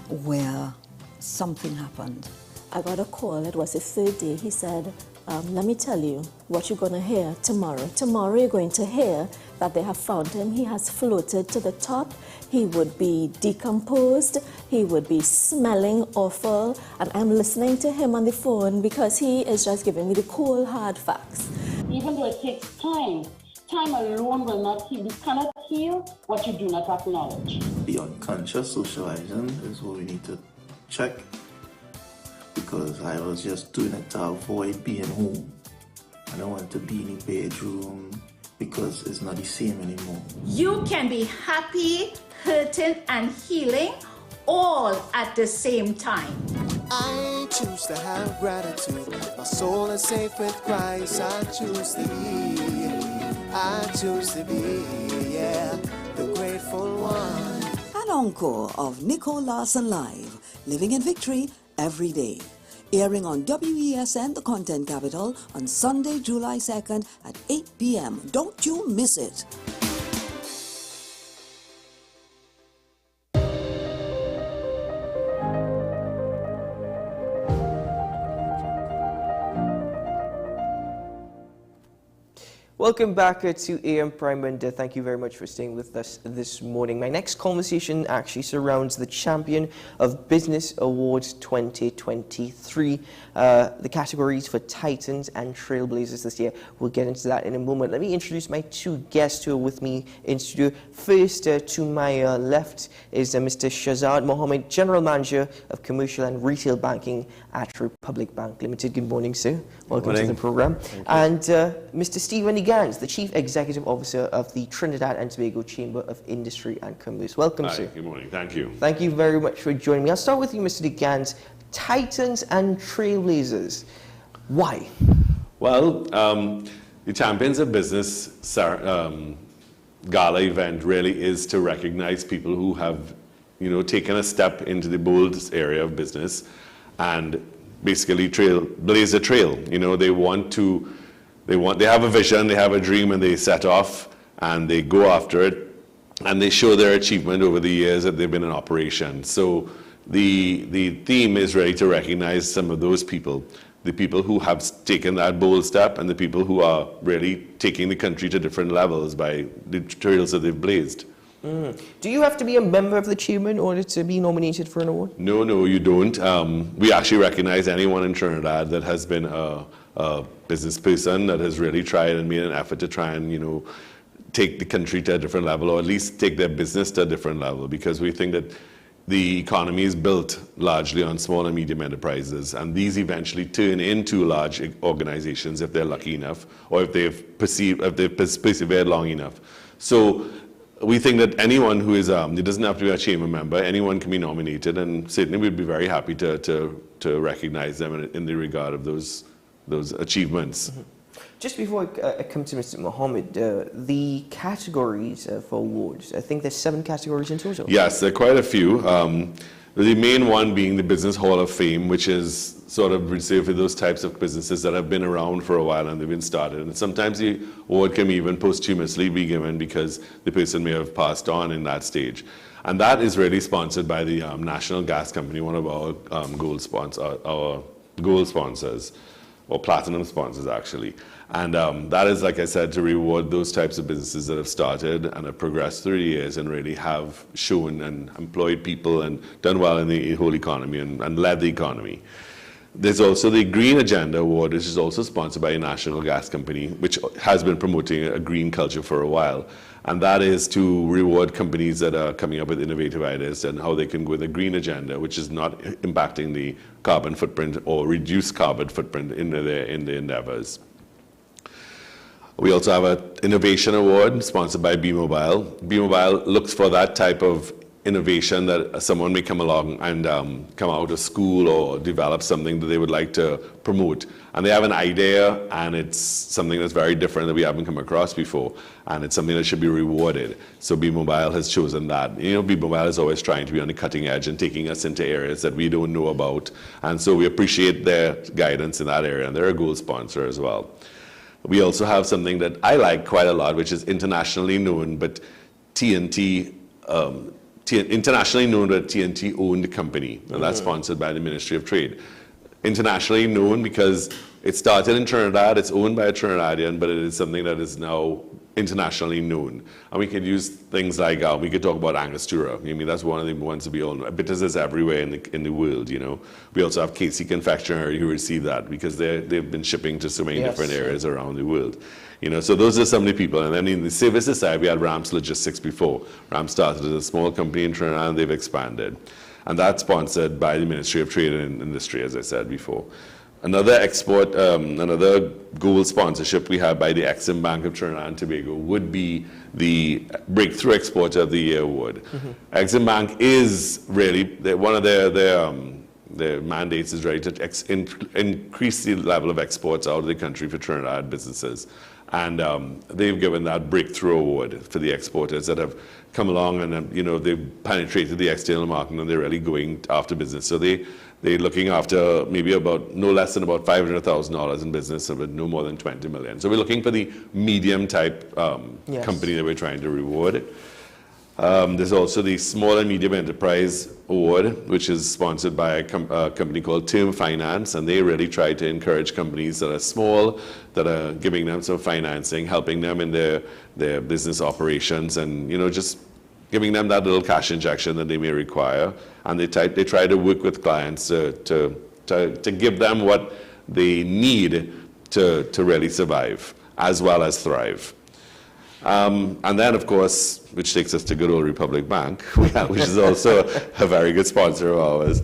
where something happened. I got a call. It was the third day. He said, let me tell you what you're going to hear tomorrow. Tomorrow you're going to hear that they have found him. He has floated to the top. He would be decomposed. He would be smelling awful. And I'm listening to him on the phone because he is just giving me the cold, hard facts. Even though it takes time, time alone will not heal. You cannot heal what you do not acknowledge. The unconscious socializing is what we need to check, because I was just doing it to avoid being home. I don't want to be in the bedroom because it's not the same anymore. You can be happy, hurting, and healing all at the same time. I choose to have gratitude. My soul is safe with Christ. I choose to be, yeah, the grateful one. An encore of Nicole Larson Live, living in victory every day. Airing on WESN, the content capital, on Sunday, July 2nd at 8 p.m. Don't you miss it. Welcome back to AM Prime, and thank you very much for staying with us this morning. My next conversation actually surrounds the Champion of Business Awards 2023, the categories for Titans and Trailblazers this year. We'll get into that in a moment. Let me introduce my two guests who are with me in studio. First, to my left is Mr. Shazad Mohammed, General Manager of Commercial and Retail Banking at Republic Bank Limited. Good morning, sir. Welcome to the program. And Mr. Stephen Gans, the Chief Executive Officer of the Trinidad and Tobago Chamber of Industry and Commerce. Welcome, sir. Good morning. Thank you. Thank you very much for joining me. I'll start with you, Mr. Gans. Titans and Trailblazers. Why? Well, the Champions of Business gala event really is to recognize people who have, taken a step into the bold area of business and basically blaze a trail. You know, they have a vision, they have a dream, and they set off and they go after it, and they show their achievement over the years that they've been in operation. So the theme is really to recognize some of those people, the people who have taken that bold step and the people who are really taking the country to different levels by the trails that they've blazed. Do you have to be a member of the team in order to be nominated for an award? No, you don't. We actually recognize anyone in Trinidad that has been a business person that has really tried and made an effort to try and, you know, take the country to a different level, or at least take their business to a different level, because we think that the economy is built largely on small and medium enterprises, and these eventually turn into large organizations if they're lucky enough, or if they've persevered long enough. So we think that anyone who is, it doesn't have to be a chamber member, anyone can be nominated, and certainly we'd be very happy to recognize them in the regard of those achievements. Just before I come to Mr. Mohammed, the categories for awards, I think there's 7 categories in total. Yes, there are quite a few. The main one being the Business Hall of Fame, which is sort of reserved for those types of businesses that have been around for a while and they've been started. And sometimes the award can even posthumously be given because the person may have passed on in that stage. And that is really sponsored by the National Gas Company, one of our gold sponsors, or platinum sponsors actually. And that is, like I said, to reward those types of businesses that have started and have progressed through the years and really have shown and employed people and done well in the whole economy and led the economy. There's also the Green Agenda Award, which is also sponsored by a National Gas Company, which has been promoting a green culture for a while. And that is to reward companies that are coming up with innovative ideas and how they can go with a green agenda, which is not impacting the carbon footprint or reduce carbon footprint in their endeavors. We also have an Innovation Award sponsored by Bmobile. Bmobile looks for that type of innovation that someone may come along and come out of school or develop something that they would like to promote. And they have an idea, and it's something that's very different that we haven't come across before. And it's something that should be rewarded. So Bmobile has chosen that. You know, Bmobile is always trying to be on the cutting edge and taking us into areas that we don't know about. And so we appreciate their guidance in that area, and they're a gold sponsor as well. We also have something that I like quite a lot, which is internationally known, but internationally known but TNT-owned company, and that's sponsored by the Ministry of Trade. Internationally known because it started in Trinidad, it's owned by a Trinidadian, but it is something that is now internationally known. And we could use things like, we could talk about Angostura. I mean, that's one of the ones that we all know. Bitters is everywhere in the world, you know. We also have Casey Confectionery who received that because they've been shipping to so many different areas around the world. You know, so those are some of the people. And then in the services side, we had Rams Logistics before. Rams started as a small company in Trinidad, and they've expanded. And that's sponsored by the Ministry of Trade and Industry, as I said before. Another gold sponsorship we have by the Exim Bank of Trinidad and Tobago would be the Breakthrough Exporter of the Year Award. Exim Bank is really, one of their mandates is really to increase the level of exports out of the country for Trinidad businesses. And they've given that Breakthrough Award for the exporters that have come along and you know, they've penetrated the external market and they're really going after business. So they're looking after maybe no less than about $500,000 in business, but no more than 20 million. So we're looking for the medium type company that we're trying to reward. There's also the Small and Medium Enterprise Award, which is sponsored by a company called Term Finance, and they really try to encourage companies that are small, that are giving them some financing, helping them in their business operations, and you know, just giving them that little cash injection that they may require. And they try to work with clients to give them what they need to really survive, as well as thrive. And then, of course, which takes us to good old Republic Bank, which is also a very good sponsor of ours.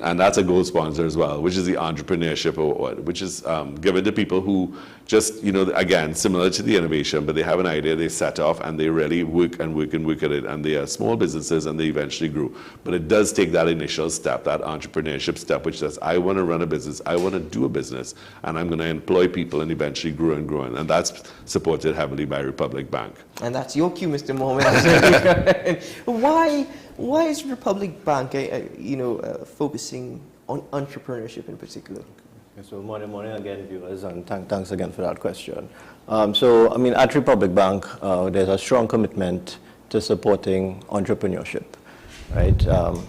And that's a gold sponsor as well, which is the Entrepreneurship Award, which is given to people who just, you know, again, similar to the innovation, but they have an idea, they set off, and they really work and work and work at it. And they are small businesses, and they eventually grow. But it does take that initial step, that entrepreneurship step, which says, I want to run a business, I want to do a business, and I'm going to employ people and eventually grow and grow. And that's supported heavily by Republic Bank. And that's your cue, Mr. Mohammed. Why is Republic Bank, focusing on entrepreneurship in particular? Okay, so morning again, viewers, and thanks again for that question. So, I mean, at Republic Bank, there's a strong commitment to supporting entrepreneurship, right?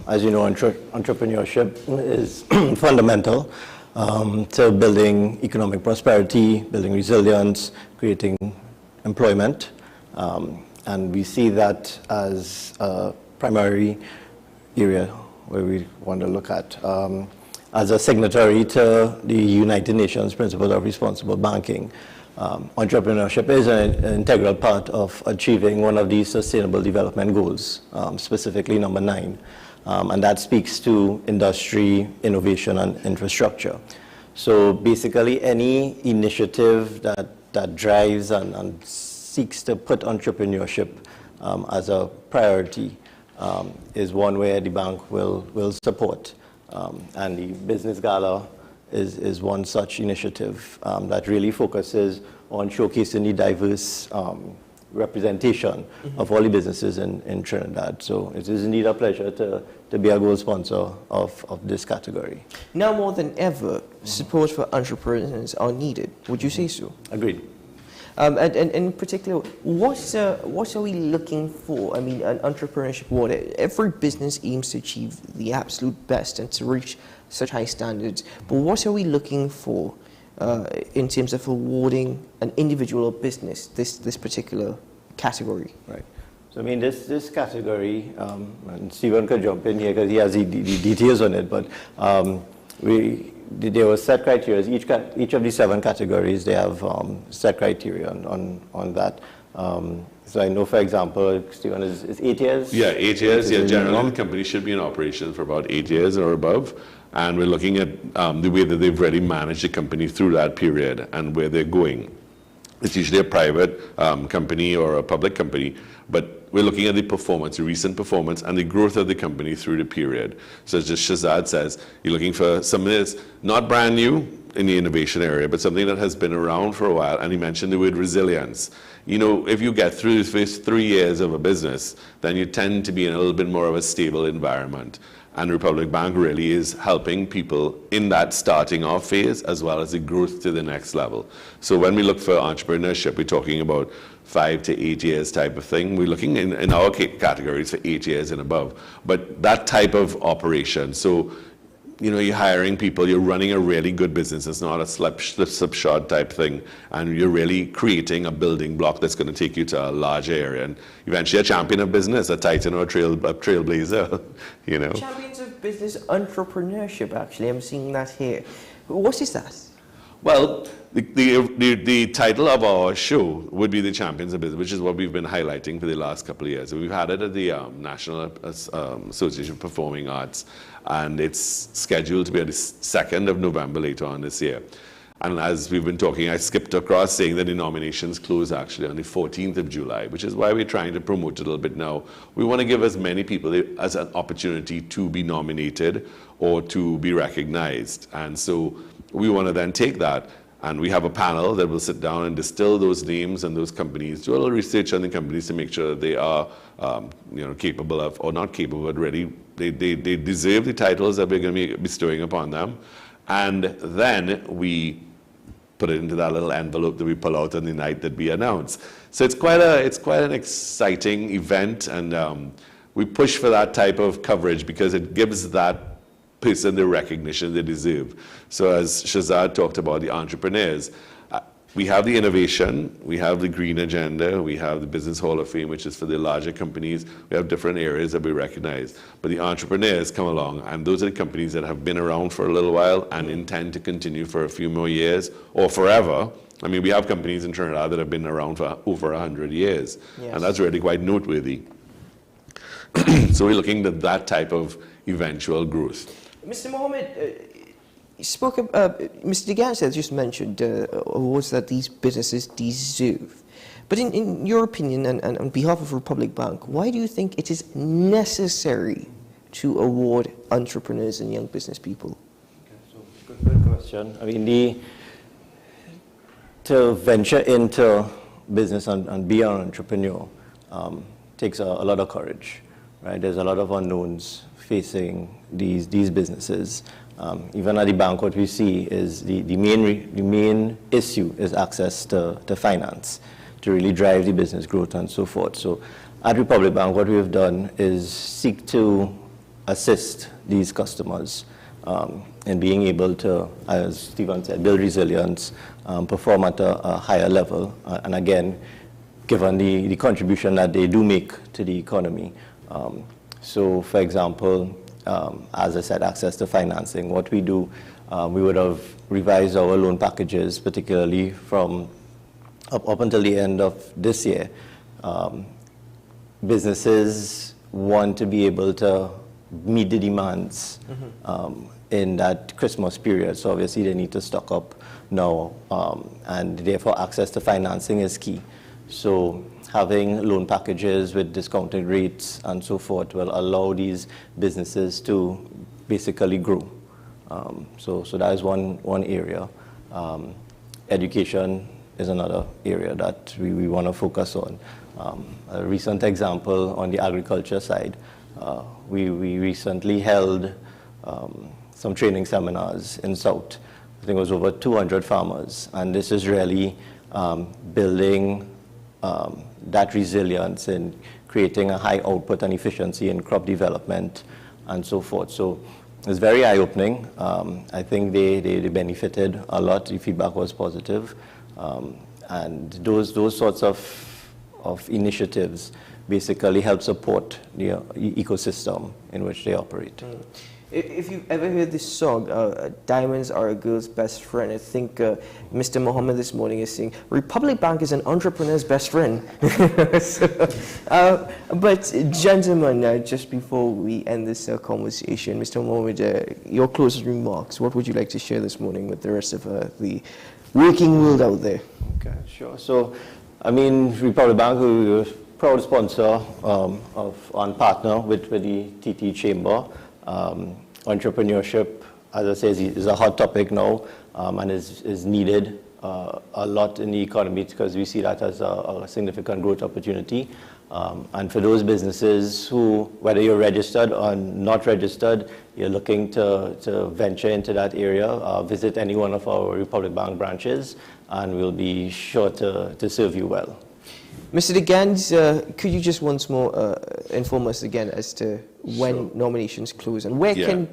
As you know, entrepreneurship is fundamental to building economic prosperity, building resilience, creating employment, and we see that as a primary area where we want to look at. As a signatory to the United Nations Principles of Responsible Banking, entrepreneurship is an integral part of achieving one of these Sustainable Development Goals, specifically number 9. And that speaks to industry, innovation, and infrastructure. So basically, any initiative that drives and seeks to put entrepreneurship as a priority is one where the bank will support. And the Business Gala is one such initiative that really focuses on showcasing the diverse representation of all the businesses in Trinidad. So it is indeed a pleasure to be a gold sponsor of this category. Now more than ever, support for entrepreneurs are needed. Would you say so? Agreed. And in particular, what are we looking for? I mean, an entrepreneurship award, every business aims to achieve the absolute best and to reach such high standards. But what are we looking for in terms of awarding an individual or business this particular category? Right. So I mean, this category, and Stephen could jump in here because he has the details on it, but there were set criteria. Each of the 7 categories, they have set criteria on that. So I know, for example, Stephen, is 8 years? Yeah, 8 years. Yeah, generally the company should be in operation for about 8 years or above. And we're looking at the way that they've really managed the company through that period and where they're going. It's usually a private company or a public company, but we're looking at the performance, the recent performance, and the growth of the company through the period. So as just Shazad says, you're looking for something that's not brand new in the innovation area, but something that has been around for a while. And he mentioned the word resilience. You know, if you get through the first 3 years of a business, then you tend to be in a little bit more of a stable environment. And Republic Bank really is helping people in that starting off phase as well as the growth to the next level. So when we look for entrepreneurship, we're talking about 5 to 8 years type of thing. We're looking in our categories for 8 years and above. But that type of operation, so you know, you're hiring people, you're running a really good business. It's not a slipshod type thing. And you're really creating a building block that's going to take you to a larger area. And eventually a champion of business, a titan or a trailblazer, you know. Champions of business entrepreneurship, actually. I'm seeing that here. What is that? Well, the title of our show would be the Champions of Business, which is what we've been highlighting for the last couple of years. We've had it at the National Association of Performing Arts, and it's scheduled to be on the 2nd of November later on this year. And as we've been talking, I skipped across saying that the nominations close actually on the 14th of July, which is why we're trying to promote it a little bit now. We want to give as many people as an opportunity to be nominated or to be recognized. And so we want to then take that, and we have a panel that will sit down and distill those names and those companies, do a little research on the companies to make sure that they are you know, capable of, or not capable, but ready, they deserve the titles that we're going to be bestowing upon them. And then we put it into that little envelope that we pull out on the night that we announce. So it's quite an exciting event, and we push for that type of coverage because it gives that person the recognition they deserve. So as Shazad talked about the entrepreneurs, we have the innovation, we have the green agenda, we have the Business Hall of Fame, which is for the larger companies. We have different areas that we recognize. But the entrepreneurs come along, and those are the companies that have been around for a little while and intend to continue for a few more years or forever. I mean, we have companies in Trinidad that have been around for over 100 years, yes. And that's really quite noteworthy. So we're looking at that type of eventual growth. Mr. Mohammed, you spoke about, Mr. Digicel just mentioned awards that these businesses deserve. But in your opinion, and on behalf of Republic Bank, why do you think it is necessary to award entrepreneurs and young business people? Okay, so good question. I mean, to venture into business and be an entrepreneur takes a lot of courage. right? There's a lot of unknowns facing these businesses. Even at the bank, what we see is the main issue is access to finance to really drive the business growth and so forth. So at Republic Bank, what we have done is seek to assist these customers in being able to, as Stephen said, build resilience, perform at a higher level, and again, given the contribution that they do make to the economy. So, for example, as I said, access to financing. What we do, we would have revised our loan packages, particularly from up until the end of this year. Businesses want to be able to meet the demands in that Christmas period. So obviously they need to stock up now, and therefore access to financing is key. So having loan packages with discounted rates and so forth will allow these businesses to basically grow. So that is one area. Education is another area that we want to focus on. A recent example on the agriculture side, we recently held some training seminars in South. I think it was over 200 farmers, and this is really building that resilience in creating a high output and efficiency in crop development and so forth. So it's very eye-opening. I think they benefited a lot. The feedback was positive. And those sorts of initiatives basically help support the ecosystem in which they operate. If you've ever heard this song, Diamonds Are a Girl's Best Friend, I think Mr. Mohammed this morning is saying, Republic Bank is an entrepreneur's best friend. But gentlemen, just before we end this conversation, Mr. Mohammed, your closing remarks, what would you like to share this morning with the rest of the working world out there? Okay, sure. So, I mean, Republic Bank, we're a proud sponsor and partner with the TT Chamber. Entrepreneurship, as I say, is a hot topic now and is needed a lot in the economy because we see that as a significant growth opportunity. And for those businesses who, whether you're registered or not registered, you're looking to venture into that area, visit any one of our Republic Bank branches and we'll be sure to serve you well. Mr. De Gans, could you just once more inform us again as to when nominations close and where can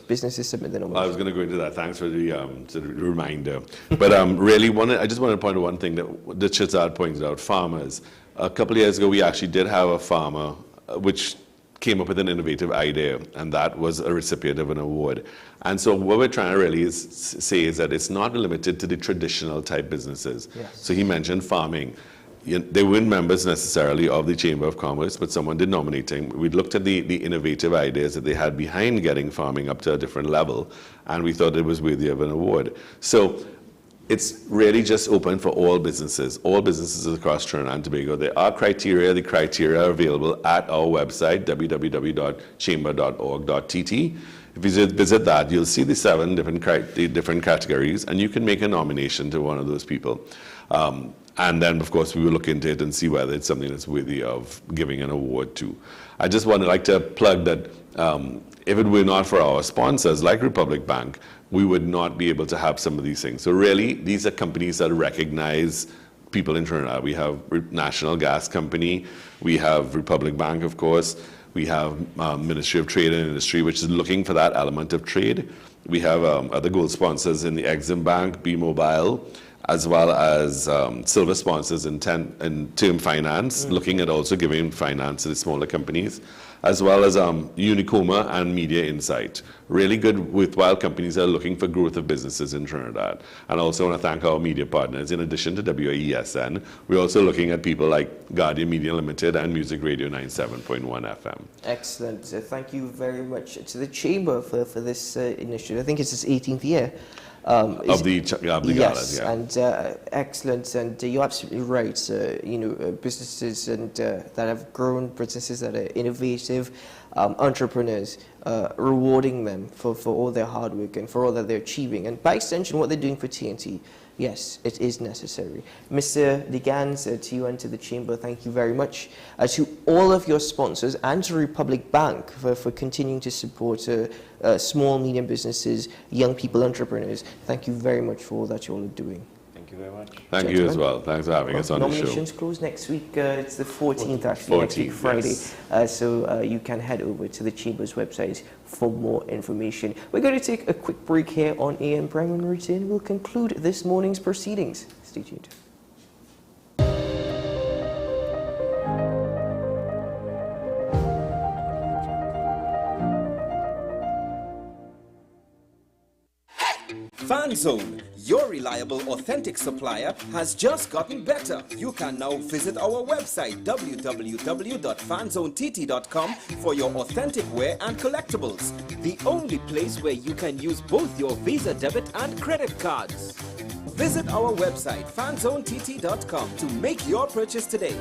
businesses submit their nominations? I was going to go into that. Thanks for the reminder. But really, I just want to point out one thing that Shazad pointed out, farmers. A couple of years ago, we actually did have a farmer which came up with an innovative idea, and that was a recipient of an award. And so what we're trying to really say is that it's not limited to the traditional type businesses. Yes. So he mentioned farming. They weren't members necessarily of the Chamber of Commerce, but someone did nominate him. We looked at the innovative ideas that they had behind getting farming up to a different level, and we thought it was worthy of an award. So it's really just open for all businesses across Trinidad and Tobago. There are criteria. The criteria are available at our website, www.chamber.org.tt. If you visit that, you'll see the 7 different categories, and you can make a nomination to one of those people. And then, of course, we will look into it and see whether it's something that's worthy of giving an award to. I just want to like to plug that if it were not for our sponsors, like Republic Bank, we would not be able to have some of these things. So really, these are companies that recognize people in Trinidad. We have National Gas Company, we have Republic Bank, of course, we have Ministry of Trade and Industry, which is looking for that element of trade. We have other gold sponsors in the Exim Bank, Bmobile, as well as silver sponsors in term finance, looking at also giving finance to the smaller companies, as well as Unicoma and Media Insight. Really good, worthwhile companies that are looking for growth of businesses in Trinidad. And I also want to thank our media partners. In addition to WESN, we're also looking at people like Guardian Media Limited and Music Radio 97.1 FM. Excellent. Thank you very much to the Chamber for this initiative. I think it's its 18th year. Of the galas, yes, yeah. And excellent, and you're absolutely right. Businesses and that have grown, businesses that are innovative, entrepreneurs, rewarding them for all their hard work and for all that they're achieving. And by extension, what they're doing for TNT, yes, it is necessary. Mr. Digans, to you and to the Chamber, thank you very much. To all of your sponsors and to Republic Bank for continuing to support small, medium businesses, young people, entrepreneurs. Thank you very much for all that you all are doing. Thank you very much. Thank you as well. Thanks for having us on the show. Nominations close next week. It's the 14th, actually, next week, Friday. Yes. So you can head over to the Chamber's website for more information. We're going to take a quick break here on AM Prime. When we return, we'll conclude this morning's proceedings. Stay tuned. FanZone, your reliable, authentic supplier, has just gotten better. You can now visit our website www.fanzonett.com for your authentic wear and collectibles. The only place where you can use both your Visa debit and credit cards. Visit our website fanzonett.com to make your purchase today.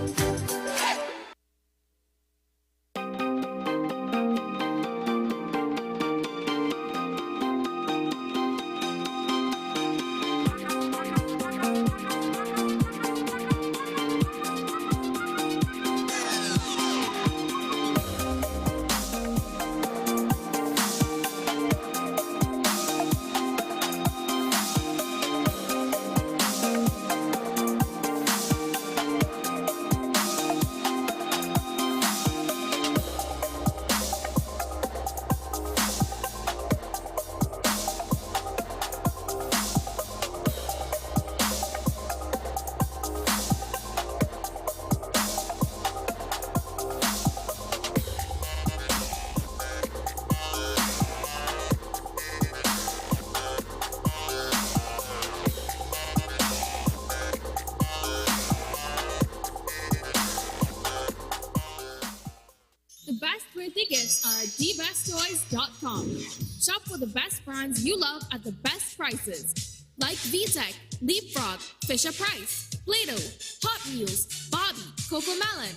Tickets are at dbesttoys.com. Shop for the best brands you love at the best prices, like VTech, Leapfrog, Fisher-Price, Play-Doh, Hot Wheels, Barbie, Cocomelon,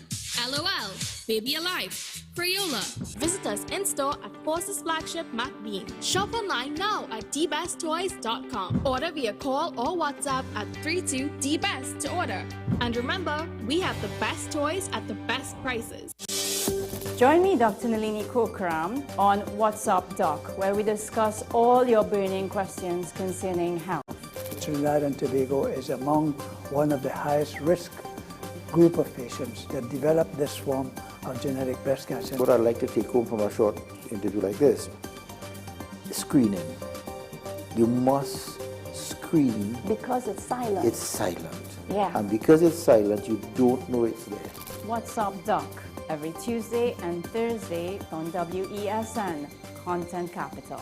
LOL, Baby Alive, Crayola. Visit us in-store at Forces Flagship MacBean. Shop online now at dbesttoys.com. Order via call or WhatsApp at 32DBEST to order. And remember, we have the best toys at the best prices. Join me, Dr. Nalini Kokram, on WhatsApp Doc, where we discuss all your burning questions concerning health. Trinidad and Tobago is among one of the highest risk group of patients that develop this form of genetic breast cancer. What I'd like to take home from a short interview like this, screening. You must screen. Because it's silent. It's silent. Yeah. And because it's silent, you don't know it's there. WhatsApp Doc, every Tuesday and Thursday on WESN, Content Capital.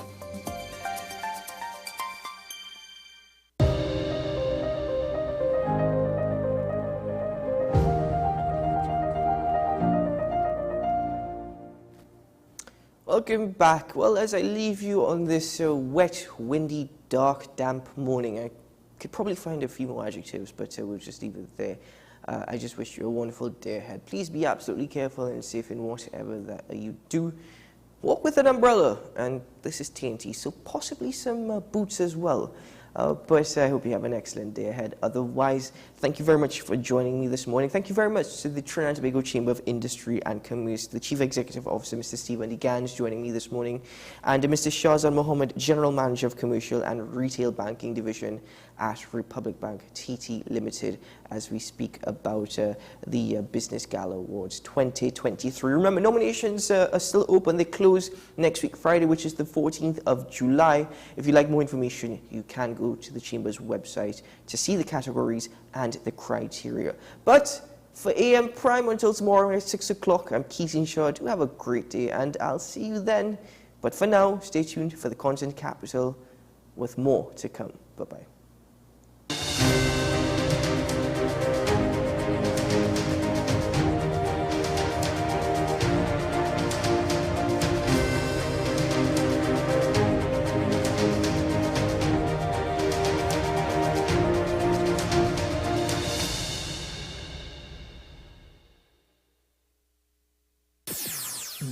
Welcome back. Well, as I leave you on this wet, windy, dark, damp morning, I could probably find a few more adjectives, but we'll just leave it there. I just wish you a wonderful day ahead. Please be absolutely careful and safe in whatever that you do. Walk with an umbrella, and this is TNT, so possibly some boots as well. But I hope you have an excellent day ahead. Otherwise, thank you very much for joining me this morning. Thank you very much to the Trinidad and Tobago Chamber of Industry and Commerce, the Chief Executive Officer, Mr. Stephen Digans, joining me this morning, and Mr. Shahzan Mohammed, General Manager of Commercial and Retail Banking Division at Republic Bank TT Limited, as we speak about the Business Gala Awards 2023. Remember, nominations are still open. They close next week, Friday, which is the 14th of July. If you'd like more information, you can go to the Chamber's website to see the categories and the criteria. But for AM Prime until tomorrow at 6 o'clock, I'm Keaton Shaw. Do have a great day, and I'll see you then. But for now, stay tuned for the Content Capital with more to come. Bye-bye.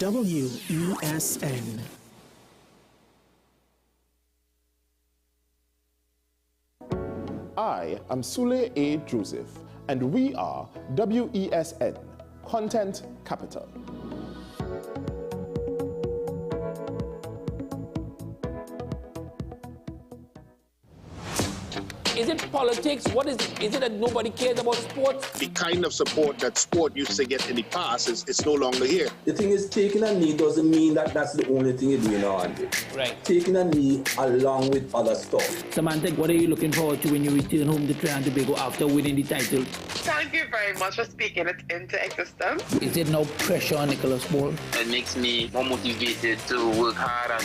WESN. I am Sule A. Joseph, and we are WESN, Content Capital. Is it politics? What is it? Is it that nobody cares about sports? The kind of support that sport used to get in the past is no longer here. The thing is, taking a knee doesn't mean that that's the only thing you're doing now, Andre. Right. Taking a knee along with other stuff. Samantha, what are you looking forward to when you return home to Trinidad and Tobago after winning the title? Thank you very much for speaking it into existence. Is there no pressure on Nicholas Ball? It makes me more motivated to work hard and